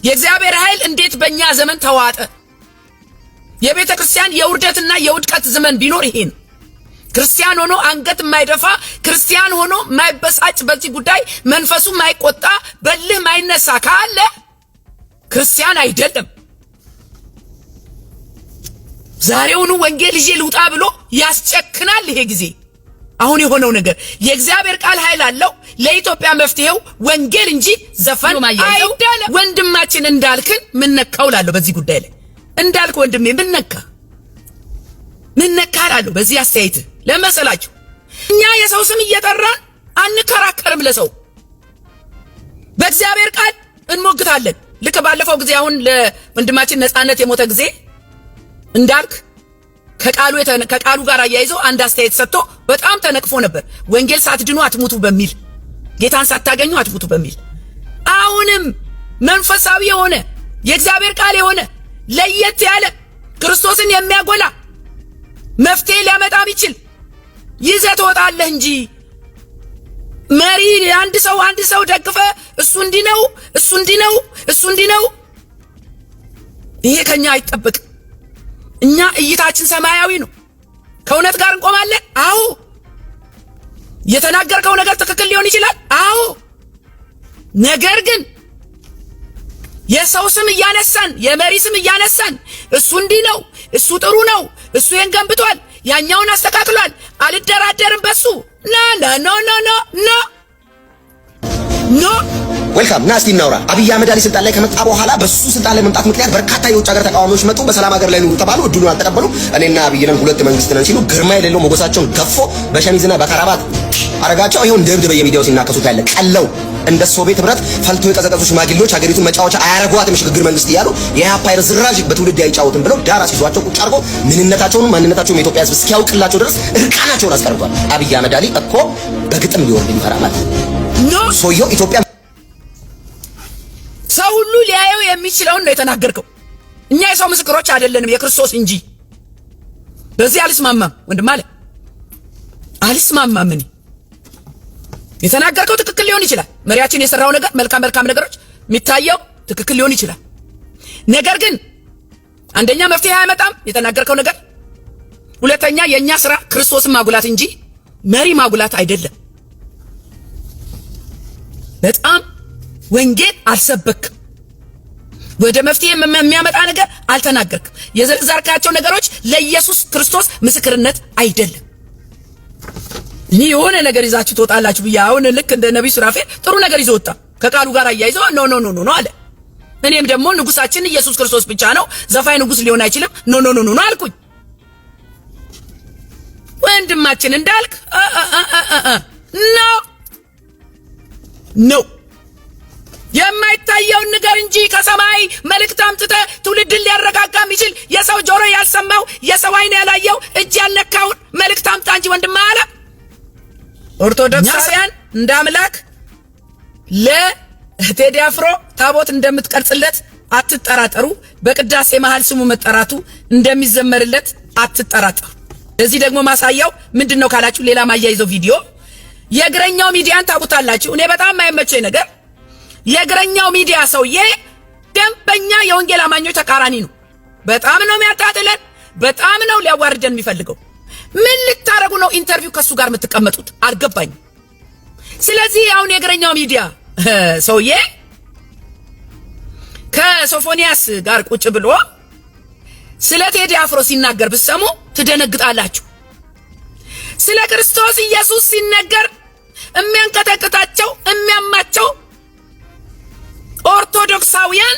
የእግዚአብሔር ኃይል እንዴት በእኛ ዘመን ተዋጠ? የቤተ ክርስቲያን የውርደትና የውድቀት ዘመን ቢኖር ይሄ ነው። ክርስቲያን ሆኖ አንገት የማይደፋ ክርስቲያን ሆኖ የማይበሳጭ በዚህ ጉዳይ መንፈሱ የማይቆጣ በልህ የማይነሳ ካለ ክርስቲያን አይደለም። ዛሬውኑ ወንጌል ይዤ ልውጣ ብሎ ያስጨክናል። ይሄ ጊዜ አሁን የሆነው ነገር የእግዚአብሔር ቃል ኃይል አለው። ለኢትዮጵያ መፍትሄው ወንጌል እንጂ ዘፈን አይደለም። ወንድማችን እንዳልክን ምን ነካው ላለው በዚህ ጉዳይ ላይ እንዳልክ ወንድሜ ምን ነካ ላለው በዚህ አስተያየት ለመሰላችሁ እኛ የሰው ስም እየጠራን አንከራከርም። ለሰው በእግዚአብሔር ቃል እንሞግታለን። ልክ ባለፈው ጊዜ አሁን ለወንድማችን ነጻነት የሞተ ጊዜ እንዳልክ ከቃሉ ጋር አያይዞ አንድ አስተያየት ሰጥቶ በጣም ተነቅፎ ነበር። ወንጌል ሳትድኑ አትሙቱ በሚል ጌታን ሳታገኙ አትሙቱ በሚል አሁንም መንፈሳዊ የሆነ የእግዚአብሔር ቃል የሆነ ለየት ያለ ክርስቶስን የሚያጎላ መፍትሄ ሊያመጣ ቢችል ይዘህ ትወጣለህ እንጂ መሪ አንድ ሰው ደግፈ እሱ እንዲህ ነው ይሄ ከኛ አይጠበቅም። እኛ እይታችን ሰማያዊ ነው። ከእውነት ጋር እንቆማለን። አዎ የተናገርከው ነገር ትክክል ሊሆን ይችላል። አዎ ነገር ግን የሰው ስም እያነሳን የመሪ ስም እያነሳን እሱ እንዲህ ነው፣ እሱ ጥሩ ነው፣ እሱ ይሄን ገንብቷል፣ ያኛውን አስተካክሏል፣ አልደራደርም በሱ ኖ ዌልካም ናስቲ እናውራ። አብይ አህመድ አሊ ስልጣን ላይ ከመጣ በኋላ በሱ ስልጣን ላይ መምጣት ምክንያት በርካታ የውጭ ሀገር ተቃዋሚዎች መጡ። በሰላም ሀገር ላይ ኑሩ ተባሉ። እድሉን አልተቀበሉ። እኔና አብይ ነን ሁለት መንግስት ነን ሲሉ ግርማ የሌለው ሞገሳቸውን ገፎ በሸሚዝና በከራባት አረጋቸው። ይሁን ደብድ በየሚዲያው ሲናከሱት ያለ ቀለው እንደ ሶቪየት ህብረት ፈልቶ የቀዘቀዙ ሽማግሌዎች ሀገሪቱን መጫወቻ አያረጓትም ሽግግር መንግስት እያሉ የኢህአፓይር ዝራዥ በትውልድ አይጫወትም ብለው ዳራ ሲዟቸው ቁጭ አድርጎ ማንነታቸውን የኢትዮጵያ ህዝብ እስኪያውቅላቸው ድረስ እርቃናቸውን አስቀርቷል። አብይ አህመድ አሊ እኮ በግጥም ሊወርድ የሚፈራ ማለት ነው። ሰውየው ኢትዮጵያ ሰው ሁሉ ሊያየው የሚችለውን ነው የተናገርከው። እኛ የሰው ምስክሮች አይደለንም የክርስቶስ እንጂ። በዚህ አልስማማም ወንድም አለ አልስማማም። እኔ የተናገርከው ትክክል ሊሆን ይችላል። መሪያችን የሰራው ነገር መልካም ነገሮች የሚታየው ትክክል ሊሆን ይችላል። ነገር ግን አንደኛ መፍትሄ አያመጣም የተናገርከው ነገር፣ ሁለተኛ የኛ ስራ ክርስቶስን ማጉላት እንጂ መሪ ማጉላት አይደለም። በጣም ወንጌል አልሰበክም። ወደ መፍትሄ የሚያመጣ ነገር አልተናገርክም። የዘርዘርካቸው ነገሮች ለኢየሱስ ክርስቶስ ምስክርነት አይደለም። እኔ የሆነ ነገር ይዛችሁ ትወጣላችሁ ብዬ አሁን ልክ እንደ ነብይ ሱራፌል ጥሩ ነገር ይዞ ወጣ። ከቃሉ ጋር አያይዘው ኖ አለ። እኔም ደግሞ ንጉሳችን ኢየሱስ ክርስቶስ ብቻ ነው፣ ዘፋኝ ንጉስ ሊሆን አይችልም ኖ አልኩኝ። ወንድማችን እንዳልክ ኖ የማይታየውን ነገር እንጂ ከሰማይ መልእክት አምጥተህ ትውልድን ሊያረጋጋ የሚችል የሰው ጆሮ ያልሰማው የሰው አይን ያላየው እጅ ያልነካውን መልእክት አምጣ እንጂ ወንድም አለ። ኦርቶዶክሳውያን እንደ አምላክ ለቴዲ አፍሮ ታቦት እንደምትቀርጽለት አትጠራጠሩ። በቅዳሴ መሃል ስሙ መጠራቱ እንደሚዘመርለት አትጠራጠሩ። ለዚህ ደግሞ ማሳያው ምንድነው ካላችሁ ሌላ ማያይዘው ቪዲዮ የእግረኛው ሚዲያን ታውቁታላችሁ። እኔ በጣም የማይመቸኝ ነገር የእግረኛው ሚዲያ ሰውዬ ደንበኛ የወንጌል አማኞች ተቃራኒ ነው። በጣም ነው የሚያጣጥለን፣ በጣም ነው ሊያዋርደን የሚፈልገው። ምን ልታረጉ ነው ኢንተርቪው ከሱ ጋር የምትቀመጡት? አልገባኝም። ስለዚህ አሁን የእግረኛው ሚዲያ ሰውዬ ከሶፎንያስ ጋር ቁጭ ብሎ ስለ ቴዲ አፍሮ ሲናገር ብትሰሙ ትደነግጣላችሁ። ስለ ክርስቶስ ኢየሱስ ሲነገር የሚያንቀጠቅጣቸው የሚያማቸው ኦርቶዶክሳውያን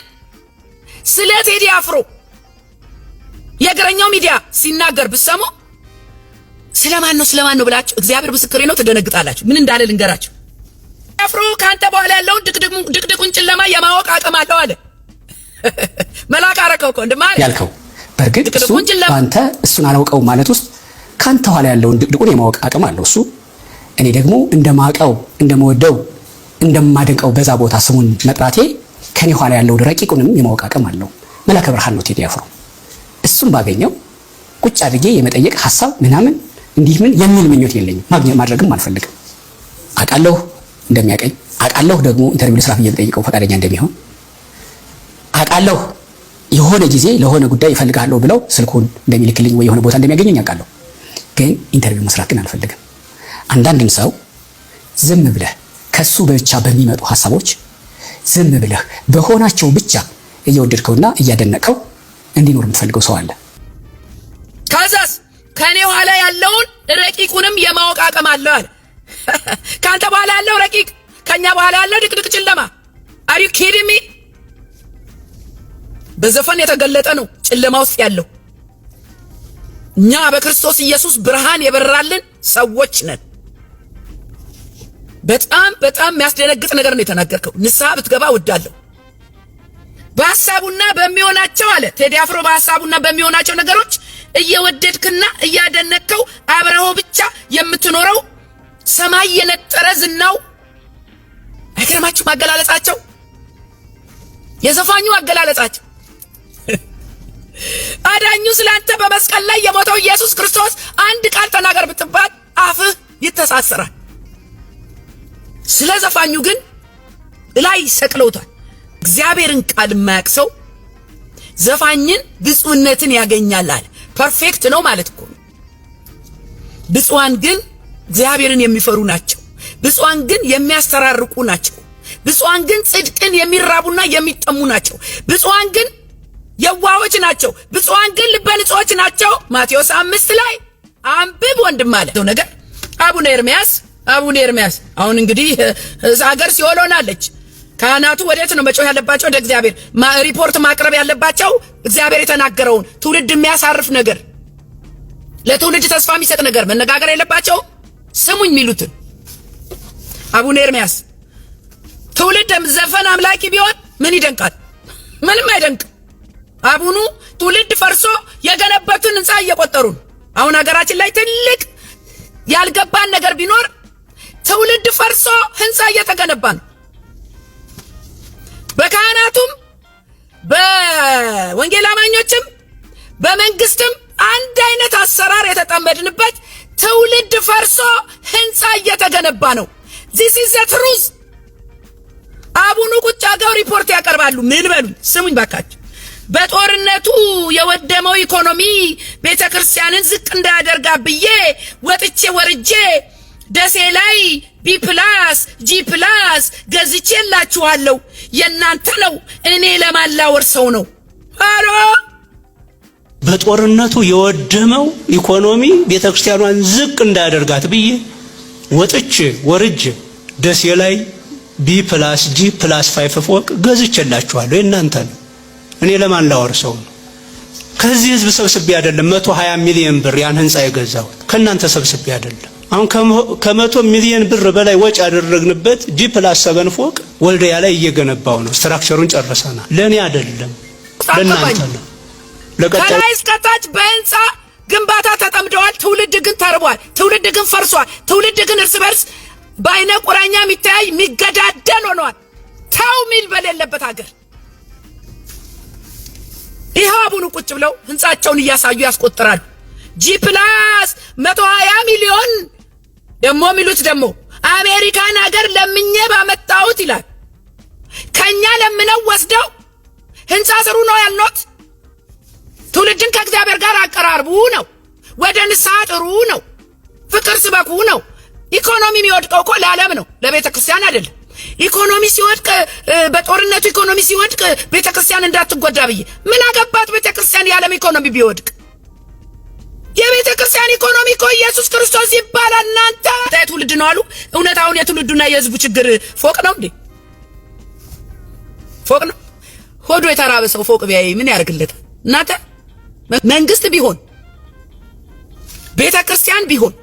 ስለ ቴዲ አፍሮ የእግረኛው ሚዲያ ሲናገር ብትሰሙ ስለማን ነው ብላችሁ እግዚአብሔር ምስክሬ ነው ትደነግጣላችሁ። ምን እንዳለ ልንገራችሁ። አፍሮ ካንተ በኋላ ያለውን ድቅድቁን ጨለማ የማወቅ አቅም አለው አለ። መልአክ አረከው እኮ እንደማለ ያልከው በርግጥ እሱ አንተ እሱን አላውቀው ማለት ውስጥ ካንተ በኋላ ያለውን ድቅድቁን የማወቅ አቅም አለው እሱ። እኔ ደግሞ እንደማቀው እንደምወደው እንደማደንቀው በዛ ቦታ ስሙን መጥራቴ ከኔ ኋላ ያለው ረቂቁንም የማወቅ አቅም አለው። መላከ ብርሃን ነው ቴዲ አፍሮ። እሱም ባገኘው ቁጭ አድርጌ የመጠየቅ ሐሳብ ምናምን እንዲህ ምን የሚል ምኞት የለኝም። ማግኘት ማድረግም አልፈልግም። አውቃለሁ እንደሚያቀኝ አውቃለሁ ደግሞ ኢንተርቪው ለስራ እየጠየቀው ፈቃደኛ እንደሚሆን አውቃለሁ። የሆነ ጊዜ ለሆነ ጉዳይ ይፈልጋለሁ ብለው ስልኩን እንደሚልክልኝ ወይ የሆነ ቦታ እንደሚያገኘኝ አውቃለሁ። ግን ኢንተርቪው መስራት ግን አልፈልግም። አንዳንድም ሰው ዝም ብለህ ከሱ ብቻ በሚመጡ ሐሳቦች ዝም ብለህ በሆናቸው ብቻ እየወደድከውና እያደነቀው እንዲኖር የምትፈልገው ሰው አለ። ከዛስ ከኔ ኋላ ያለውን ረቂቁንም የማወቅ አቅም አለው አለ። ካንተ በኋላ ያለው ረቂቅ፣ ከኛ በኋላ ያለው ድቅድቅ ጨለማ። አር ዩ ኪዲንግ ሚ? በዘፈን የተገለጠ ነው ጨለማ ውስጥ ያለው። እኛ በክርስቶስ ኢየሱስ ብርሃን የበራልን ሰዎች ነን። በጣም በጣም የሚያስደነግጥ ነገር ነው የተናገርከው። ንስሐ ብትገባ ወዳለሁ። በሐሳቡና በሚሆናቸው አለ ቴዲ አፍሮ፣ በሐሳቡና በሚሆናቸው ነገሮች እየወደድክና እያደነቅከው አብረው ብቻ የምትኖረው ሰማይ የነጠረ ዝናው። አይገርማችሁ ማገላለጻቸው፣ የዘፋኙ አገላለጻቸው። አዳኙ ስላንተ በመስቀል ላይ የሞተው ኢየሱስ ክርስቶስ አንድ ቃል ተናገር ብትባል አፍህ ይተሳሰራል። ስለ ዘፋኙ ግን ላይ ሰቅለውታል። እግዚአብሔርን ቃል የማያውቅ ሰው ዘፋኝን ብፁዕነትን ያገኛል አለ። ፐርፌክት ነው ማለት እኮ ነው። ብፁዓን ግን እግዚአብሔርን የሚፈሩ ናቸው። ብፁዓን ግን የሚያስተራርቁ ናቸው። ብፁዓን ግን ጽድቅን የሚራቡና የሚጠሙ ናቸው። ብፁዓን ግን የዋሆች ናቸው። ብፁዓን ግን ልበ ንጹሖች ናቸው። ማቴዎስ 5 ላይ አንብብ ወንድም አለ ነገር። አቡነ ኤርምያስ አሁን እንግዲህ ሀገር ሲኦል ሆናለች። ካህናቱ ወዴት ነው መጮህ ያለባቸው? ወደ እግዚአብሔር ሪፖርት ማቅረብ ያለባቸው እግዚአብሔር የተናገረውን ትውልድ የሚያሳርፍ ነገር፣ ለትውልድ ተስፋ የሚሰጥ ነገር መነጋገር የለባቸው? ስሙኝ የሚሉትን አቡነ ኤርምያስ ትውልድ ዘፈን አምላኪ ቢሆን ምን ይደንቃል? ምንም አይደንቅ። አቡኑ ትውልድ ፈርሶ የገነበቱን ህንፃ እየቆጠሩ ነው። አሁን ሀገራችን ላይ ትልቅ ያልገባን ነገር ቢኖር ትውልድ ፈርሶ ህንፃ እየተገነባ ነው። በካህናቱም በወንጌል አማኞችም በመንግስትም አንድ አይነት አሰራር የተጠመድንበት ትውልድ ፈርሶ ህንፃ እየተገነባ ነው። this is the truth። አቡኑ ቁጭ አገው ሪፖርት ያቀርባሉ። ምን በሉ ስሙኝ ባካችሁ። በጦርነቱ የወደመው ኢኮኖሚ ቤተክርስቲያንን ዝቅ እንዳያደርጋ ብዬ ወጥቼ ወርጄ ደሴ ላይ ጂ+ ገዝቼላችኋለሁ። የናንተ ነው፣ እኔ ለማላወርሰው ነው። አሎ በጦርነቱ የወደመው ኢኮኖሚ ቤተክርስቲያኗን ዝቅ እንዳያደርጋት ብዬ ወጥቼ ወርጄ ደሴ ላይ ጂ+5 ፎቅ ገዝቼላችኋለሁ። የናንተ ነው፣ እኔ ለማላወርሰው ነው። ከዚህ ህዝብ ሰብስቤ አይደለም 120 ሚሊዮን ብር ያን ህንፃ የገዛሁት፣ ከናንተ ሰብስቤ አይደለም። አሁን ከ100 ሚሊዮን ብር በላይ ወጪ ያደረግንበት ጂ+7 ፎቅ ወልዲያ ላይ እየገነባው ነው። ስትራክቸሩን ጨርሰናል። ለኔ አይደለም ለናንተ ነው። ከላይ እስከ ታች በህንፃ ግንባታ ተጠምደዋል። ትውልድ ግን ተርቧል። ትውልድ ግን ፈርሷል። ትውልድ ግን እርስ በርስ በአይነ ቁራኛ የሚታይ የሚገዳደል ሆኗል። ተው ሚል በሌለበት ሀገር ይሄ አቡኑ ቁጭ ብለው ህንፃቸውን እያሳዩ ያስቆጥራሉ። ጂ+120 ሚሊዮን ደሞ ሚሉት ደሞ አሜሪካን ሀገር ለምኜ ባመጣሁት ይላል። ከኛ ለምነው ወስደው ህንፃ ስሩ ነው ያልኖት። ትውልድን ከእግዚአብሔር ጋር አቀራርቡ ነው። ወደ ንስሐ ጥሩ ነው። ፍቅር ስበኩ ነው። ኢኮኖሚ የሚወድቀው እኮ ለዓለም ነው፣ ለቤተ ክርስቲያን አይደለም። ኢኮኖሚ ሲወድቅ በጦርነቱ ኢኮኖሚ ሲወድቅ ቤተ ክርስቲያን እንዳትጎዳ ብዬ ምን አገባት? ቤተ ክርስቲያን የዓለም ኢኮኖሚ ቢወድቅ የቤተ ክርስቲያን ኢኮኖሚ እኮ ኢየሱስ ክርስቶስ ይባላል። እናንተ ትውልድ ነው አሉ። እውነት አሁን የትውልዱና የህዝቡ ችግር ፎቅ ነው እንዴ? ፎቅ ነው? ሆዶ የተራበ ሰው ፎቅ ቢያይ ምን ያደርግለታል? እናንተ መንግስት ቢሆን ቤተ ክርስቲያን ቢሆን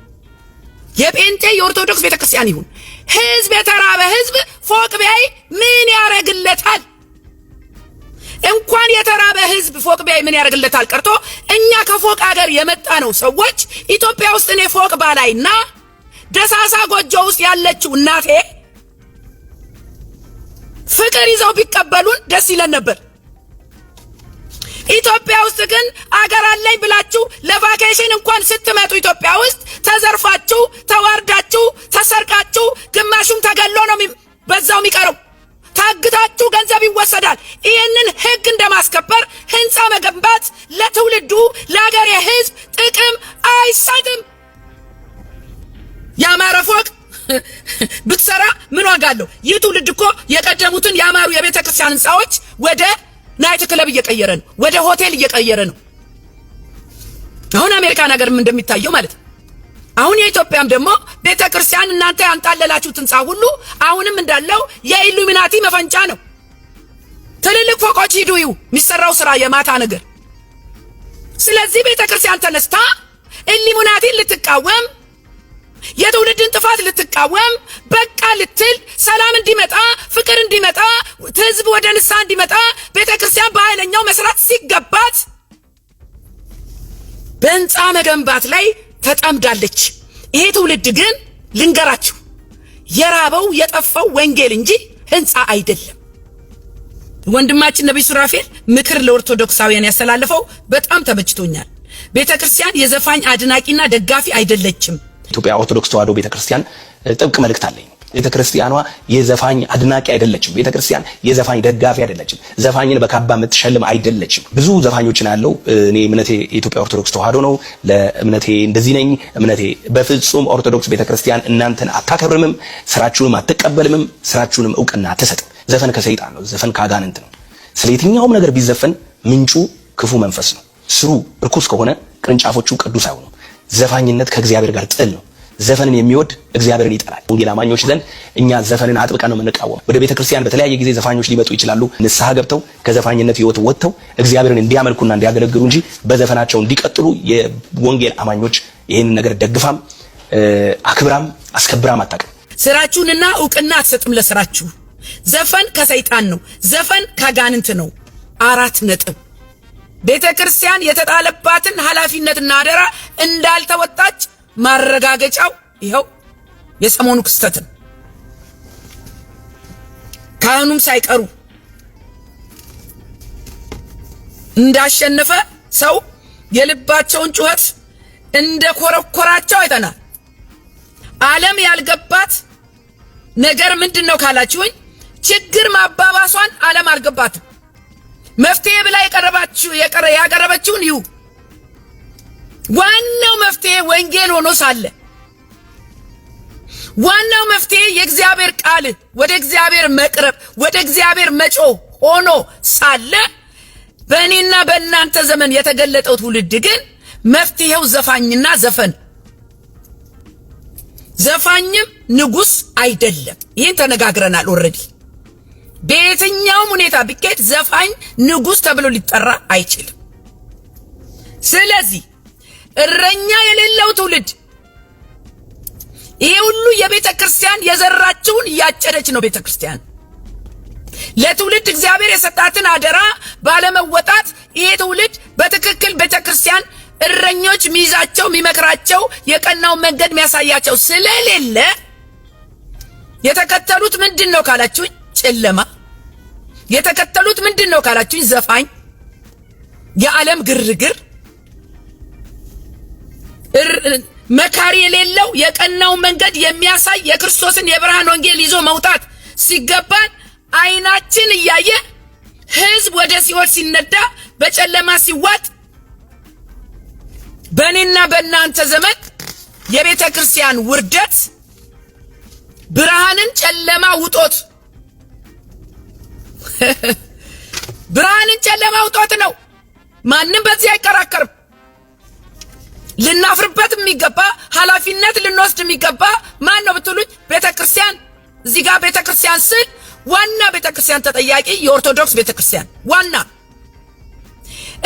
የጴንጤ የኦርቶዶክስ ቤተ ክርስቲያን ይሁን ህዝብ የተራበ ህዝብ ፎቅ ቢያይ ምን ያደርግለታል? እንኳን የተራበ ህዝብ ፎቅ ቢያይ ምን ያደርግለታል ቀርቶ እኛ ከፎቅ ሀገር የመጣ ነው ሰዎች ኢትዮጵያ ውስጥ እኔ ፎቅ ባላይና ደሳሳ ጎጆ ውስጥ ያለችው እናቴ ፍቅር ይዘው ቢቀበሉን ደስ ይለን ነበር። ኢትዮጵያ ውስጥ ግን አገር አለኝ ብላችሁ ለቫኬሽን እንኳን ስትመጡ ኢትዮጵያ ውስጥ ተዘርፋችሁ፣ ተዋርዳችሁ፣ ተሰርቃችሁ ግማሹም ተገሎ ነው በዛው የሚቀረው? ታግታችሁ ገንዘብ ይወሰዳል። ይህንን ህግ እንደማስከበር ህንፃ መገንባት ለትውልዱ ለሀገር የህዝብ ጥቅም አይሰጥም። ያማረ ፎቅ ብትሰራ ምን ዋጋ አለው? ይህ ትውልድ እኮ የቀደሙትን ያማሩ የቤተ ክርስቲያን ህንፃዎች ወደ ናይት ክለብ እየቀየረ ነው፣ ወደ ሆቴል እየቀየረ ነው። አሁን አሜሪካን ሀገርም እንደሚታየው ማለት ነው። አሁን የኢትዮጵያም ደግሞ ቤተ ክርስቲያን እናንተ ያንጣለላችሁት ህንፃ ሁሉ አሁንም እንዳለው የኢሉሚናቲ መፈንጫ ነው። ትልልቅ ፎቆች ሂዱ ይው የሚሰራው ስራ የማታ ነገር። ስለዚህ ቤተ ክርስቲያን ተነስታ ኢሉሚናቲን ልትቃወም የትውልድን ጥፋት ልትቃወም በቃ ልትል ሰላም እንዲመጣ ፍቅር እንዲመጣ ህዝብ ወደ ንስሐ እንዲመጣ ቤተ ክርስቲያን በኃይለኛው መስራት ሲገባት በህንፃ መገንባት ላይ ተጠምዳለች። ይሄ ትውልድ ግን ልንገራችሁ የራበው የጠፋው ወንጌል እንጂ ህንፃ አይደለም። ወንድማችን ነብይ ሱራፌል ምክር ለኦርቶዶክሳውያን ያስተላለፈው በጣም ተመችቶኛል። ቤተክርስቲያን የዘፋኝ አድናቂና ደጋፊ አይደለችም። ኢትዮጵያ ኦርቶዶክስ ተዋሕዶ ቤተክርስቲያን ጥብቅ መልእክት አለኝ። ቤተክርስቲያኗ የዘፋኝ አድናቂ አይደለችም። ቤተክርስቲያን የዘፋኝ ደጋፊ አይደለችም። ዘፋኝን በካባ የምትሸልም አይደለችም። ብዙ ዘፋኞች ናለው። እኔ እምነቴ የኢትዮጵያ ኦርቶዶክስ ተዋሕዶ ነው። ለእምነቴ እንደዚህ ነኝ። እምነቴ በፍጹም ኦርቶዶክስ ቤተክርስቲያን እናንተን አታከብርምም፣ ስራችሁንም አትቀበልምም፣ ስራችሁንም እውቅና አትሰጥም። ዘፈን ከሰይጣን ነው። ዘፈን ከአጋንንት ነው። ስለ የትኛውም ነገር ቢዘፈን ምንጩ ክፉ መንፈስ ነው። ስሩ እርኩስ ከሆነ ቅርንጫፎቹ ቅዱስ አይሆኑም። ዘፋኝነት ከእግዚአብሔር ጋር ጥል ነው። ዘፈንን የሚወድ እግዚአብሔርን ይጠላል። ወንጌል አማኞች ዘንድ እኛ ዘፈንን አጥብቀን ነው የምንቃወም። ወደ ቤተክርስቲያን በተለያየ ጊዜ ዘፋኞች ሊመጡ ይችላሉ። ንስሐ ገብተው ከዘፋኝነት ህይወት ወጥተው እግዚአብሔርን እንዲያመልኩና እንዲያገለግሉ እንጂ በዘፈናቸው እንዲቀጥሉ የወንጌል አማኞች ይሄንን ነገር ደግፋም አክብራም አስከብራም አታውቅም። ስራችሁንና እውቅና አትሰጥም ለስራችሁ። ዘፈን ከሰይጣን ነው። ዘፈን ከአጋንንት ነው። 4 ነጥብ። ቤተክርስቲያን የተጣለባትን ኃላፊነትና አደራ እንዳልተወጣች ማረጋገጫው ይኸው የሰሞኑ ክስተት ነው። ካህኑም ሳይቀሩ እንዳሸነፈ ሰው የልባቸውን ጩኸት እንደ ኮረኮራቸው አይተናል። ዓለም ያልገባት ነገር ምንድነው ካላችሁኝ፣ ችግር ማባባሷን ዓለም አልገባትም። መፍትሄ ብላ ያቀረበችውን ይሁ ዋናው መፍትሄ ወንጌል ሆኖ ሳለ ዋናው መፍትሄ የእግዚአብሔር ቃል ወደ እግዚአብሔር መቅረብ ወደ እግዚአብሔር መጮህ ሆኖ ሳለ በእኔና በእናንተ ዘመን የተገለጠው ትውልድ ግን መፍትሄው ዘፋኝና ዘፈን። ዘፋኝም ንጉስ አይደለም። ይህን ተነጋግረናል ኦልሬዲ። በየትኛውም ሁኔታ ቢኬድ ዘፋኝ ንጉስ ተብሎ ሊጠራ አይችልም። ስለዚህ እረኛ የሌለው ትውልድ ይሄ ሁሉ የቤተ ክርስቲያን የዘራችውን እያጨደች ነው። ቤተ ክርስቲያን ለትውልድ እግዚአብሔር የሰጣትን አደራ ባለመወጣት ይሄ ትውልድ በትክክል ቤተ ክርስቲያን እረኞች ሚይዛቸው ሚመክራቸው የቀናው መንገድ የሚያሳያቸው ስለሌለ የተከተሉት ምንድነው ካላችሁኝ ጨለማ። የተከተሉት ምንድነው ካላችሁኝ ዘፋኝ፣ የዓለም ግርግር፣ መካሪ የሌለው የቀናው መንገድ የሚያሳይ የክርስቶስን የብርሃን ወንጌል ይዞ መውጣት ሲገባን አይናችን እያየ ህዝብ ወደ ሲኦል ሲነዳ በጨለማ ሲዋጥ በእኔና በእናንተ ዘመን የቤተ ክርስቲያን ውርደት ብርሃንን ጨለማ ውጦት ብርሃንን ጨለማ ውጦት ነው። ማንም በዚህ አይከራከርም። ልናፍርበት የሚገባ ኃላፊነት ልንወስድ የሚገባ ማን ነው ብትሉኝ ቤተክርስቲያን። እዚህ ጋር ቤተክርስቲያን ስል ዋና ቤተክርስቲያን ተጠያቂ የኦርቶዶክስ ቤተክርስቲያን ዋና።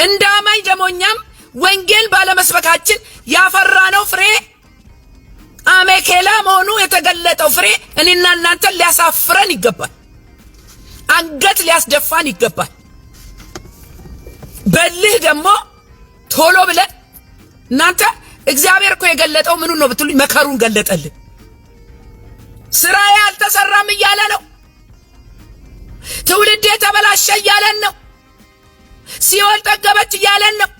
እንደ አማኝ ደግሞ እኛም ወንጌል ባለመስበካችን ያፈራነው ፍሬ አሜኬላ መሆኑ የተገለጠው ፍሬ እኔና እናንተን ሊያሳፍረን ይገባል። አንገት ሊያስደፋን ይገባል። በልህ ደግሞ ቶሎ ብለን እናንተ እግዚአብሔር እኮ የገለጠው ምኑን ነው ብትሉኝ መከሩን ገለጠልን። ስራዬ አልተሰራም እያለ ነው። ትውልዴ ተበላሸ እያለን ነው። ሲኦል ጠገበች እያለን ነው።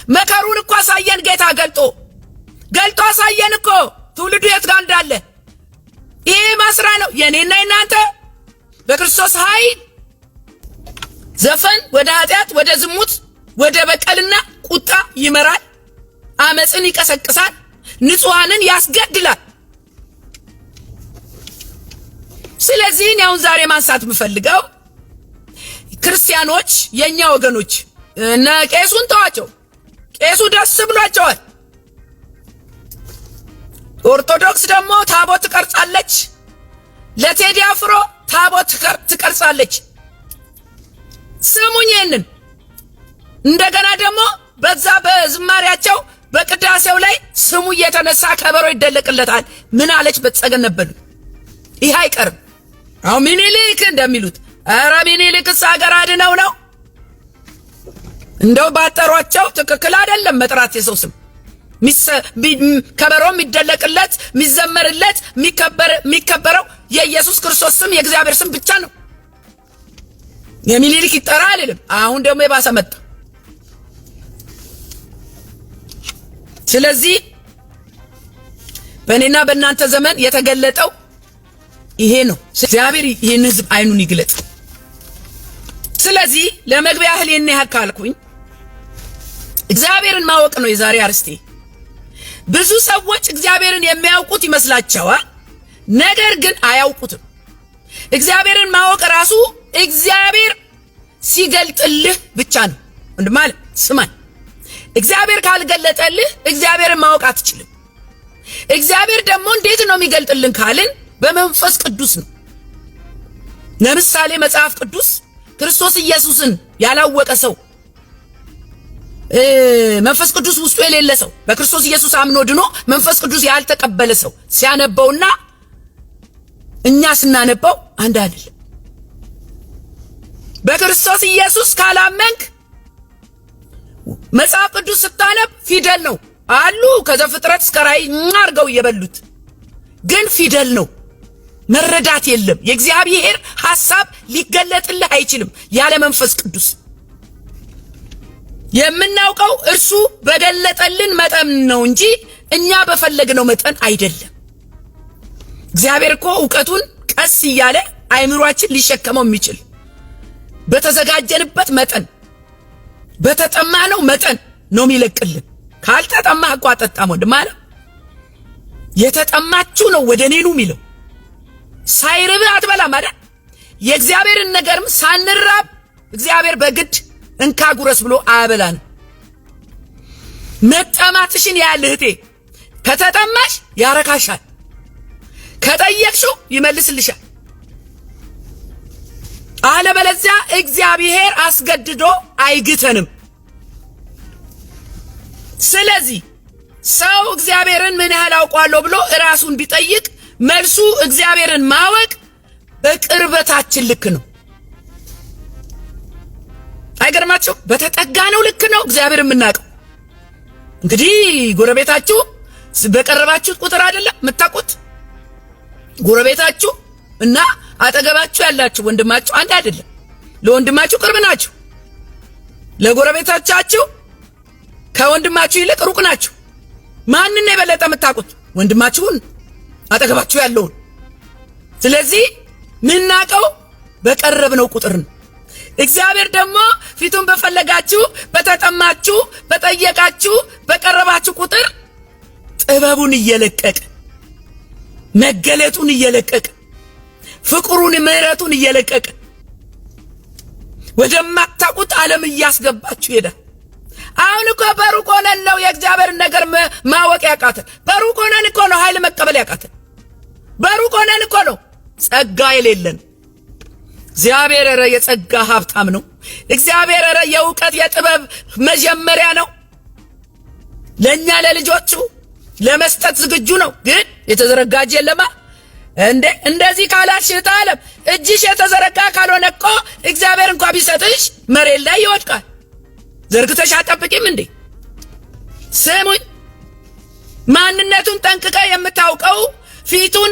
መከሩን እኮ አሳየን ጌታ ገልጦ አሳየን እኮ ትውልዱ የት ጋር እንዳለ። ይሄ ማስራ ነው የኔና የናንተ በክርስቶስ ኃይል። ዘፈን ወደ ኃጢአት፣ ወደ ዝሙት፣ ወደ በቀልና ቁጣ ይመራል። አመጽን ይቀሰቅሳል። ንጹሃንን ያስገድላል። ስለዚህ ነው ዛሬ ማንሳት የምፈልገው ክርስቲያኖች የኛ ወገኖች እና ቄሱን ተዋቸው። ቄሱ ደስ ብሏቸዋል። ኦርቶዶክስ ደግሞ ታቦት ትቀርጻለች። ለቴዲ አፍሮ ታቦት ትቀርጻለች። ስሙኝ ይሄንን። እንደገና ደግሞ በዛ በዝማሪያቸው በቅዳሴው ላይ ስሙ እየተነሳ ከበሮ ይደለቅለታል። ምን አለች በተጸገን ነበር። ይሄ አይቀርም። አሁን ምኒልክ እንደሚሉት ኧረ ምኒልክስ ሀገር አድነው ነው። እንደው ባጠሯቸው ትክክል አይደለም መጥራት የሰው ስም። ከበሮ የሚደለቅለት የሚዘመርለት የሚከበረው የኢየሱስ ክርስቶስ ስም የእግዚአብሔር ስም ብቻ ነው። የሚኒልክ ይጠራ አይደለም። አሁን ደግሞ የባሰ መጣ። ስለዚህ በእኔና በእናንተ ዘመን የተገለጠው ይሄ ነው። እግዚአብሔር ይህን ሕዝብ አይኑን ይግለጥ። ስለዚህ ለመግቢያ ያህል የኔ ካልኩኝ እግዚአብሔርን ማወቅ ነው የዛሬ አርስቴ። ብዙ ሰዎች እግዚአብሔርን የሚያውቁት ይመስላቸዋል፣ ነገር ግን አያውቁትም። እግዚአብሔርን ማወቅ ራሱ እግዚአብሔር ሲገልጥልህ ብቻ ነው። ማለት ስማኝ፣ እግዚአብሔር ካልገለጠልህ እግዚአብሔርን ማወቅ አትችልም። እግዚአብሔር ደግሞ እንዴት ነው የሚገልጥልን ካልን በመንፈስ ቅዱስ ነው። ለምሳሌ መጽሐፍ ቅዱስ ክርስቶስ ኢየሱስን ያላወቀ ሰው መንፈስ ቅዱስ ውስጡ የሌለ ሰው በክርስቶስ ኢየሱስ አምኖ ድኖ መንፈስ ቅዱስ ያልተቀበለ ሰው ሲያነበውና እኛ ስናነበው አንድ አይደለም። በክርስቶስ ኢየሱስ ካላመንክ መጽሐፍ ቅዱስ ስታነብ ፊደል ነው አሉ ከዘፍጥረት እስከ ራእይ አርገው እየበሉት ግን ፊደል ነው። መረዳት የለም። የእግዚአብሔር ሐሳብ ሊገለጥልህ አይችልም ያለ መንፈስ ቅዱስ። የምናውቀው እርሱ በገለጠልን መጠን ነው እንጂ እኛ በፈለግነው መጠን አይደለም። እግዚአብሔር እኮ ዕውቀቱን ቀስ እያለ አይምሯችን ሊሸከመው የሚችል በተዘጋጀንበት መጠን በተጠማነው መጠን ነው የሚለቅልን። ካልተጠማህ እኮ አጠጣም ወንድም ማለት የተጠማችሁ ነው ወደ እኔ ኑ የሚለው። ሳይርብህ አትበላም አይደል? የእግዚአብሔርን ነገርም ሳንራብ እግዚአብሔር በግድ እንካ ጉረስ ብሎ አያበላን። መጠማትሽን ያህል እህቴ ከተጠማሽ ያረካሻል፣ ከጠየቅሽው ይመልስልሻል። አለበለዚያ እግዚአብሔር አስገድዶ አይግተንም። ስለዚህ ሰው እግዚአብሔርን ምን ያህል አውቋለሁ ብሎ ራሱን ቢጠይቅ መልሱ እግዚአብሔርን ማወቅ በቅርበታችን ልክ ነው። አይገርማችሁ? በተጠጋነው ልክ ነው እግዚአብሔር የምናውቀው። እንግዲህ ጎረቤታችሁ በቀረባችሁት ቁጥር አይደለም የምታውቁት። ጎረቤታችሁ እና አጠገባችሁ ያላችሁ ወንድማችሁ አንድ አይደለም። ለወንድማችሁ ቅርብ ናችሁ፣ ለጎረቤታችሁ ከወንድማችሁ ይልቅ ሩቅ ናችሁ። ማንን የበለጠ የምታውቁት? ወንድማችሁን፣ አጠገባችሁ ያለውን። ስለዚህ ምናውቀው በቀረብነው ቁጥር ነው። እግዚአብሔር ደግሞ ፊቱን በፈለጋችሁ፣ በተጠማችሁ፣ በጠየቃችሁ፣ በቀረባችሁ ቁጥር ጥበቡን እየለቀቀ መገለጡን እየለቀቀ ፍቅሩን ምሕረቱን እየለቀቀ ወደማታውቁት ዓለም እያስገባችሁ ይሄዳል። አሁን እኮ በሩቅ ሆነን ነው የእግዚአብሔርን ነገር ማወቅ ያቃተን። በሩቅ ሆነን እኮ ነው ኃይል መቀበል ያቃተን። በሩቅ ሆነን እኮ ነው ጸጋ የሌለን። እግዚአብሔር ኧረ የጸጋ ሀብታም ነው። እግዚአብሔር ኧረ የእውቀት የጥበብ መጀመሪያ ነው። ለኛ ለልጆቹ ለመስጠት ዝግጁ ነው። ግን የተዘረጋ እጅ የለማ እንዴ? እንደዚህ ካላልሽ ዓለም እጅሽ የተዘረጋ ካልሆነ እኮ እግዚአብሔር እንኳን ቢሰጥሽ መሬት ላይ ይወድቃል። ዘርግተሽ አጠብቂም እንዴ? ስሙኝ፣ ማንነቱን ጠንቅቀ የምታውቀው ፊቱን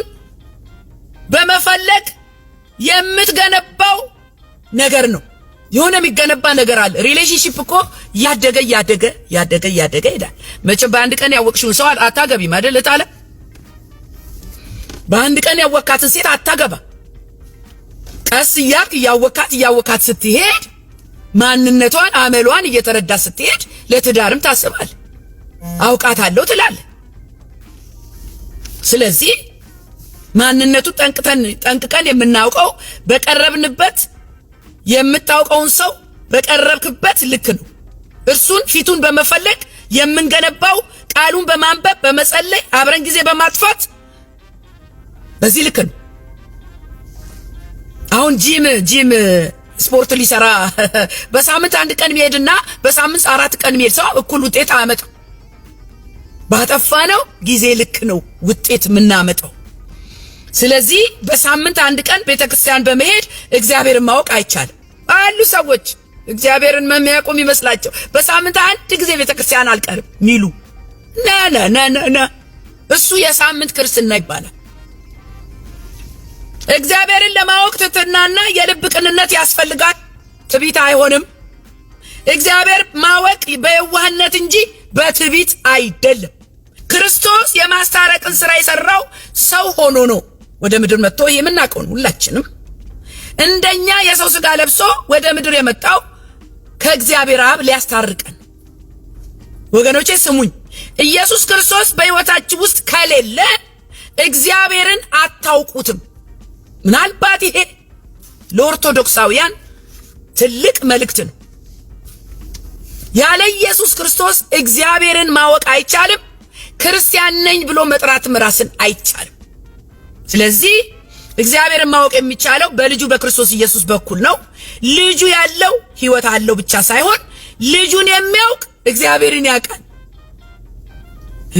በመፈለግ የምትገነባው ነገር ነው። የሆነ የሚገነባ ነገር አለ። ሪሌሽንሺፕ እኮ ያደገ ይሄዳል። መቼም በአንድ ቀን ያወቅሽውን ሰው አታገቢም አይደል? በአንድ ቀን ያወካትን ሴት አታገባ። ቀስ እያወካት ስትሄድ ማንነቷን አመሏን እየተረዳ ስትሄድ ለትዳርም ታስባል። አውቃታለሁ ትላለህ። ስለዚህ ማንነቱ ጠንቅቀን የምናውቀው በቀረብንበት የምታውቀውን ሰው በቀረብክበት ልክ ነው። እርሱን ፊቱን በመፈለግ የምንገነባው ቃሉን በማንበብ በመጸለይ አብረን ጊዜ በማጥፋት በዚህ ልክ ነው። አሁን ጂም ስፖርት ሊሰራ በሳምንት 1 ቀን የሚሄድና በሳምንት 4 ቀን የሚሄድ ሰው እኩል ውጤት አያመጣም። ባጠፋነው ጊዜ ልክ ነው ውጤት የምናመጣው። ስለዚህ በሳምንት 1 ቀን ቤተክርስቲያን በመሄድ እግዚአብሔርን ማወቅ አይቻልም። አሉ ሰዎች እግዚአብሔርን የሚያውቁም ይመስላቸው በሳምንት 1 ጊዜ ቤተክርስቲያን አልቀርም ሚሉ ና እሱ የሳምንት ክርስትና ይባላል። እግዚአብሔርን ለማወቅ ትሕትናና የልብ ቅንነት ያስፈልጋል። ትዕቢት አይሆንም። እግዚአብሔር ማወቅ በየዋህነት እንጂ በትዕቢት አይደለም። ክርስቶስ የማስታረቅን ሥራ የሰራው ሰው ሆኖ ነው ወደ ምድር መጥቶ የምናውቀው ሁላችንም። እንደኛ የሰው ሥጋ ለብሶ ወደ ምድር የመጣው ከእግዚአብሔር አብ ሊያስታርቀን። ወገኖቼ ስሙኝ፣ ኢየሱስ ክርስቶስ በሕይወታችሁ ውስጥ ከሌለ እግዚአብሔርን አታውቁትም። ምናልባት ይሄ ለኦርቶዶክሳውያን ትልቅ መልእክት ነው። ያለ ኢየሱስ ክርስቶስ እግዚአብሔርን ማወቅ አይቻልም። ክርስቲያን ነኝ ብሎ መጥራትም ራስን አይቻልም። ስለዚህ እግዚአብሔርን ማወቅ የሚቻለው በልጁ በክርስቶስ ኢየሱስ በኩል ነው። ልጁ ያለው ሕይወት አለው ብቻ ሳይሆን ልጁን የሚያውቅ እግዚአብሔርን ያውቃል።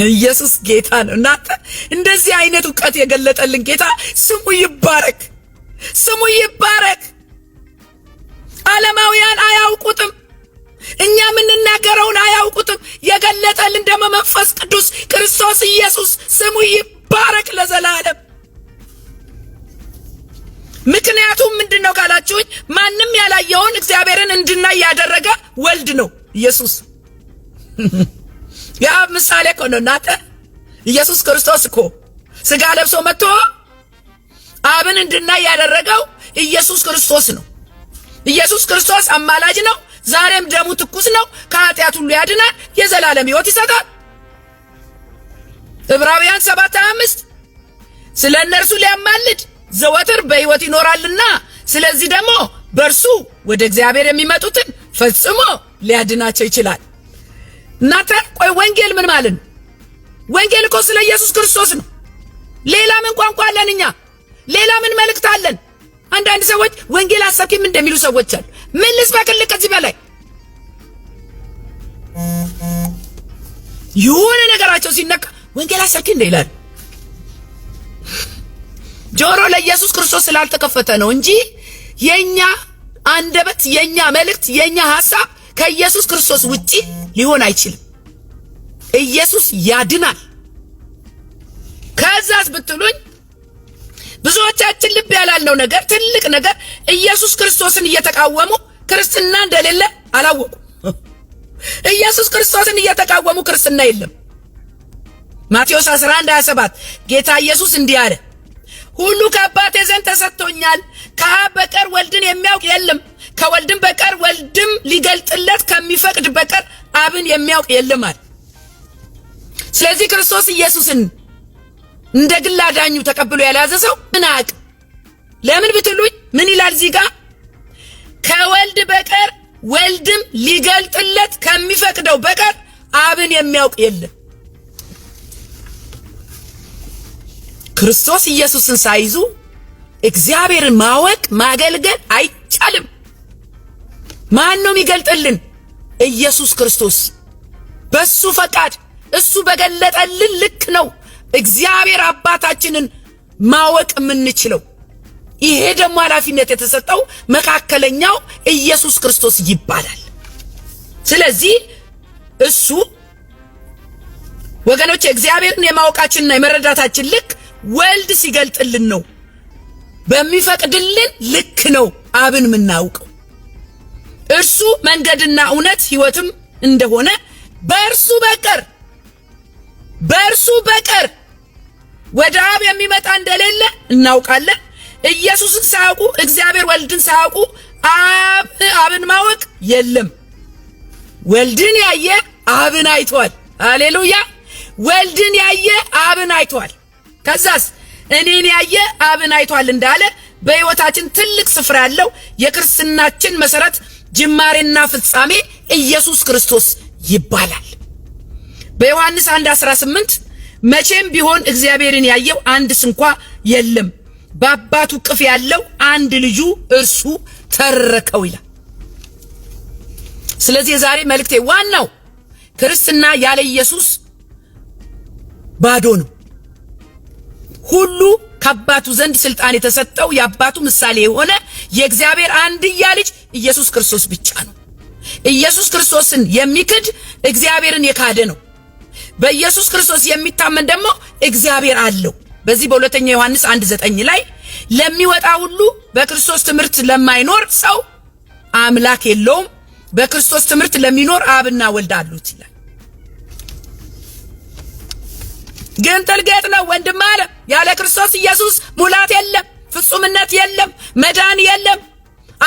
ኢየሱስ ጌታ ነው። እናንተ እንደዚህ አይነት ዕውቀት የገለጠልን ጌታ ስሙ ይባረክ፣ ስሙ ይባረክ። ዓለማውያን አያውቁትም። እኛ የምንናገረውን አያውቁትም። የገለጠልን ደግሞ መንፈስ ቅዱስ ክርስቶስ ኢየሱስ ስሙ ይባረክ ለዘላለም። ምክንያቱም ምንድነው ካላችሁኝ፣ ማንም ያላየውን እግዚአብሔርን እንድናይ ያደረገ ወልድ ነው ኢየሱስ። የአብ ምሳሌ እኮ ነው እናንተ። ኢየሱስ ክርስቶስ እኮ ሥጋ ለብሶ መጥቶ አብን እንድናይ ያደረገው ኢየሱስ ክርስቶስ ነው። ኢየሱስ ክርስቶስ አማላጅ ነው። ዛሬም ደሙ ትኩስ ነው። ከኃጢአት ሁሉ ያድናል፣ የዘላለም ሕይወት ይሰጣል። ዕብራውያን 7:25 ስለ እነርሱ ሊያማልድ ዘወትር በሕይወት ይኖራልና ስለዚህ ደግሞ በእርሱ ወደ እግዚአብሔር የሚመጡትን ፈጽሞ ሊያድናቸው ይችላል። እናንተ ቆይ ወንጌል ምን ማለት ነው? ወንጌል እኮ ስለ ኢየሱስ ክርስቶስ ነው። ሌላ ምን ቋንቋ አለን እኛ? ሌላ ምን መልእክት አለን? አንዳንድ ሰዎች ወንጌል አሰብኪም እንደሚሉ ሰዎች አሉ። ምን ልስበክልህ ከዚህ በላይ? የሆነ ነገራቸው ሲነካ ወንጌል አሰብኪ እንደ ይላል። ጆሮ ለኢየሱስ ክርስቶስ ስላልተከፈተ ነው እንጂ የኛ አንደበት፣ የኛ መልእክት፣ የኛ ሐሳብ ከኢየሱስ ክርስቶስ ውጪ ሊሆን አይችልም። ኢየሱስ ያድናል። ከዛስ ብትሉኝ ብዙዎቻችን ልብ ያላልነው ነገር ትልቅ ነገር ኢየሱስ ክርስቶስን እየተቃወሙ ክርስትና እንደሌለ አላወቁ። ኢየሱስ ክርስቶስን እየተቃወሙ ክርስትና የለም። ማቴዎስ 11:27 ጌታ ኢየሱስ እንዲህ አለ፣ ሁሉ ከአባቴ ዘንድ ተሰጥቶኛል። ከአብ በቀር ወልድን የሚያውቅ የለም፣ ከወልድም በቀር ወልድም ሊገልጥለት ከሚፈቅድ በቀር አብን የሚያውቅ የለም አለ። ስለዚህ ክርስቶስ ኢየሱስን እንደ ግል አዳኙ ተቀብሎ ያልያዘ ሰው ምን አያውቅ? ለምን ብትሉኝ ምን ይላል እዚህ ጋር? ከወልድ በቀር ወልድም ሊገልጥለት ከሚፈቅደው በቀር አብን የሚያውቅ የለም። ክርስቶስ ኢየሱስን ሳይዙ እግዚአብሔርን ማወቅ ማገልገል አይቻልም። ማን ነው የሚገልጥልን? ኢየሱስ ክርስቶስ። በሱ ፈቃድ እሱ በገለጠልን ልክ ነው እግዚአብሔር አባታችንን ማወቅ የምንችለው። ይሄ ደግሞ ኃላፊነት የተሰጠው መካከለኛው ኢየሱስ ክርስቶስ ይባላል። ስለዚህ እሱ ወገኖች እግዚአብሔርን የማወቃችንና የመረዳታችን ልክ ወልድ ሲገልጥልን ነው። በሚፈቅድልን ልክ ነው አብን የምናውቀው። እርሱ መንገድና እውነት ሕይወትም እንደሆነ በእርሱ በቀር ወደ አብ የሚመጣ እንደሌለ እናውቃለን። ኢየሱስን ሳያውቁ እግዚአብሔር ወልድን ሳያውቁ አብን ማወቅ የለም። ወልድን ያየ አብን አይቷል። ሃሌሉያ! ወልድን ያየ አብን አይቷል። ከዛስ እኔን ያየ አብን አይቷል እንዳለ በሕይወታችን ትልቅ ስፍራ ያለው የክርስትናችን መሰረት ጅማሬና ፍጻሜ ኢየሱስ ክርስቶስ ይባላል። በዮሐንስ 1:18 መቼም ቢሆን እግዚአብሔርን ያየው አንድስ እንኳ የለም፣ በአባቱ ቅፍ ያለው አንድ ልጁ እርሱ ተረከው ይላል። ስለዚህ ዛሬ መልእክቴ ዋናው ክርስትና ያለ ኢየሱስ ባዶ ነው። ሁሉ ከአባቱ ዘንድ ስልጣን የተሰጠው የአባቱ ምሳሌ የሆነ የእግዚአብሔር አንድያ ልጅ ኢየሱስ ክርስቶስ ብቻ ነው። ኢየሱስ ክርስቶስን የሚክድ እግዚአብሔርን የካደ ነው። በኢየሱስ ክርስቶስ የሚታመን ደግሞ እግዚአብሔር አለው። በዚህ በሁለተኛ ዮሐንስ 1:9 ላይ ለሚወጣ ሁሉ በክርስቶስ ትምህርት ለማይኖር ሰው አምላክ የለውም፣ በክርስቶስ ትምህርት ለሚኖር አብና ወልድ አሉት ይላል። ግን ጥልቀት ነው ወንድም አለ። ያለ ክርስቶስ ኢየሱስ ሙላት የለም፣ ፍጹምነት የለም፣ መዳን የለም፣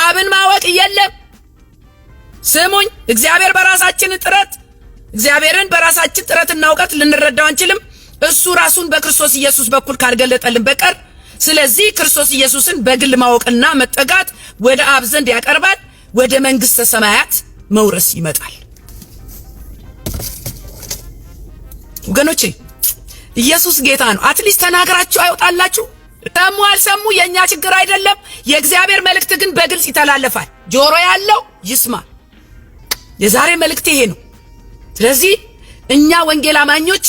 አብን ማወቅ የለም። ስሙኝ፣ እግዚአብሔርን በራሳችን ጥረትና እውቀት ልንረዳው አንችልም፣ እሱ ራሱን በክርስቶስ ኢየሱስ በኩል ካልገለጠልን በቀር። ስለዚህ ክርስቶስ ኢየሱስን በግል ማወቅና መጠጋት ወደ አብ ዘንድ ያቀርባል፣ ወደ መንግስተ ሰማያት መውረስ ይመጣል። ወገኖቼ ኢየሱስ ጌታ ነው። አትሊስት ተናግራችሁ አይወጣላችሁ። ሰሙ አልሰሙ የኛ ችግር አይደለም። የእግዚአብሔር መልእክት ግን በግልጽ ይተላለፋል። ጆሮ ያለው ይስማ። የዛሬ መልእክት ይሄ ነው። ስለዚህ እኛ ወንጌል አማኞች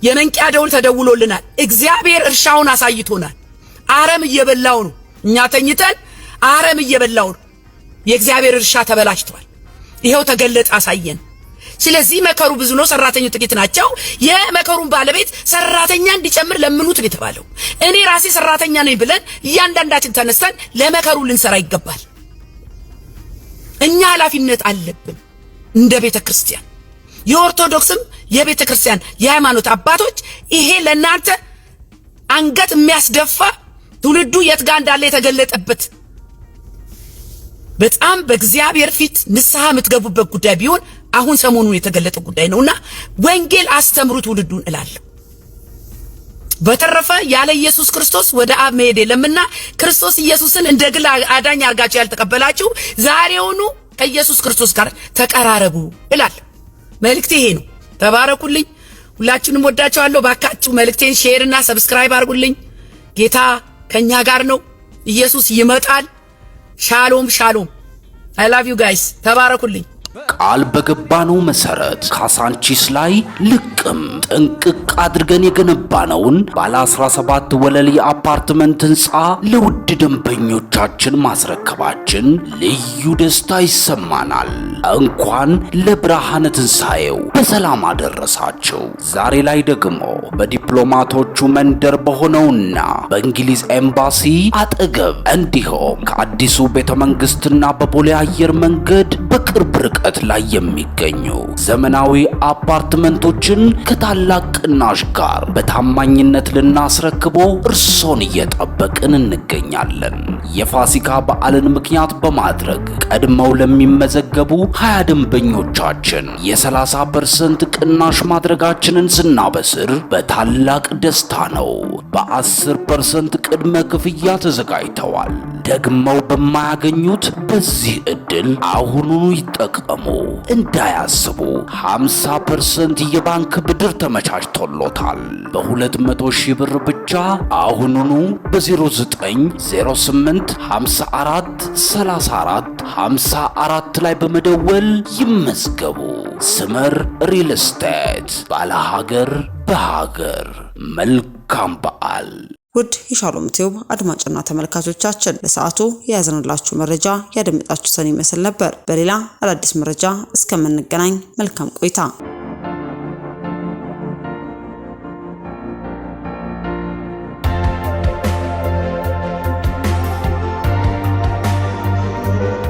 የመንቂያ ደውል ተደውሎልናል። እግዚአብሔር እርሻውን አሳይቶናል። አረም እየበላው ነው። እኛ ተኝተን አረም እየበላው ነው። የእግዚአብሔር እርሻ ተበላሽቷል። ይሄው ተገለጠ፣ አሳየን። ስለዚህ መከሩ ብዙ ነው፣ ሰራተኞች ጥቂት ናቸው። የመከሩን ባለቤት ሰራተኛ እንዲጨምር ለምኑት ነው የተባለው። እኔ ራሴ ሰራተኛ ነኝ ብለን እያንዳንዳችን ተነስተን ለመከሩ ልንሰራ ይገባል። እኛ ኃላፊነት አለብን እንደ ቤተክርስቲያን፣ የኦርቶዶክስም የቤተክርስቲያን የሃይማኖት አባቶች። ይሄ ለእናንተ አንገት የሚያስደፋ ትውልዱ የት ጋር እንዳለ የተገለጠበት በጣም በእግዚአብሔር ፊት ንስሐ የምትገቡበት ጉዳይ ቢሆን አሁን ሰሞኑን የተገለጠ ጉዳይ ነውና ወንጌል አስተምሩ ትውልዱን እላለሁ። በተረፈ ያለ ኢየሱስ ክርስቶስ ወደ አብ መሄድ የለምና ክርስቶስ ኢየሱስን እንደ ግል አዳኝ አድርጋችሁ ያልተቀበላችሁ ዛሬውኑ ከኢየሱስ ክርስቶስ ጋር ተቀራረቡ እላለሁ። መልእክቴ ይሄ ነው። ተባረኩልኝ። ሁላችሁንም ወዳችኋለሁ። ባካችሁ መልእክቴን ሼር እና ሰብስክራይብ አድርጉልኝ። ጌታ ከኛ ጋር ነው። ኢየሱስ ይመጣል። ሻሎም ሻሎም። I love you guys። ተባረኩልኝ። ቃል በገባነው መሰረት ካሳንቺስ ላይ ልቅም ጥንቅቅ አድርገን የገነባነውን ባለ 17 ወለል የአፓርትመንት ህንፃ ለውድ ደንበኞቻችን ማስረከባችን ልዩ ደስታ ይሰማናል። እንኳን ለብርሃነ ትንሣኤው በሰላም አደረሳችሁ። ዛሬ ላይ ደግሞ በዲፕሎማቶቹ መንደር በሆነውና በእንግሊዝ ኤምባሲ አጠገብ እንዲሁም ከአዲሱ ቤተ መንግስትና በቦሌ አየር መንገድ በቅርብ ርቀት ላይ የሚገኙ ዘመናዊ አፓርትመንቶችን ከታላቅ ቅናሽ ጋር በታማኝነት ልናስረክቦ እርሶን እየጠበቅን እንገኛለን። የፋሲካ በዓልን ምክንያት በማድረግ ቀድመው ለሚመዘገቡ 20 ደንበኞቻችን የ30% ቅናሽ ማድረጋችንን ስናበስር በታላቅ ደስታ ነው። በ10% ቅድመ ክፍያ ተዘጋጅተዋል። ደግመው በማያገኙት በዚህ ዕድል አሁኑኑ ይጠቀሙ። እንዳያስቡ 50% የባንክ ብድር ተመቻችቶሎታል። በ200 ሺህ ብር ብቻ አሁኑኑ በ0908 54 34 54 ላይ በመደወል ይመዝገቡ። ስመር ሪል ስቴት ባለ ሀገር በሀገር። መልካም በዓል። ውድ የሻሎም ቲዩብ አድማጭና ተመልካቾቻችን ለሰዓቱ የያዝንላችሁ መረጃ ያደመጣችሁትን ይመስል ነበር። በሌላ አዳዲስ መረጃ እስከምንገናኝ መልካም ቆይታ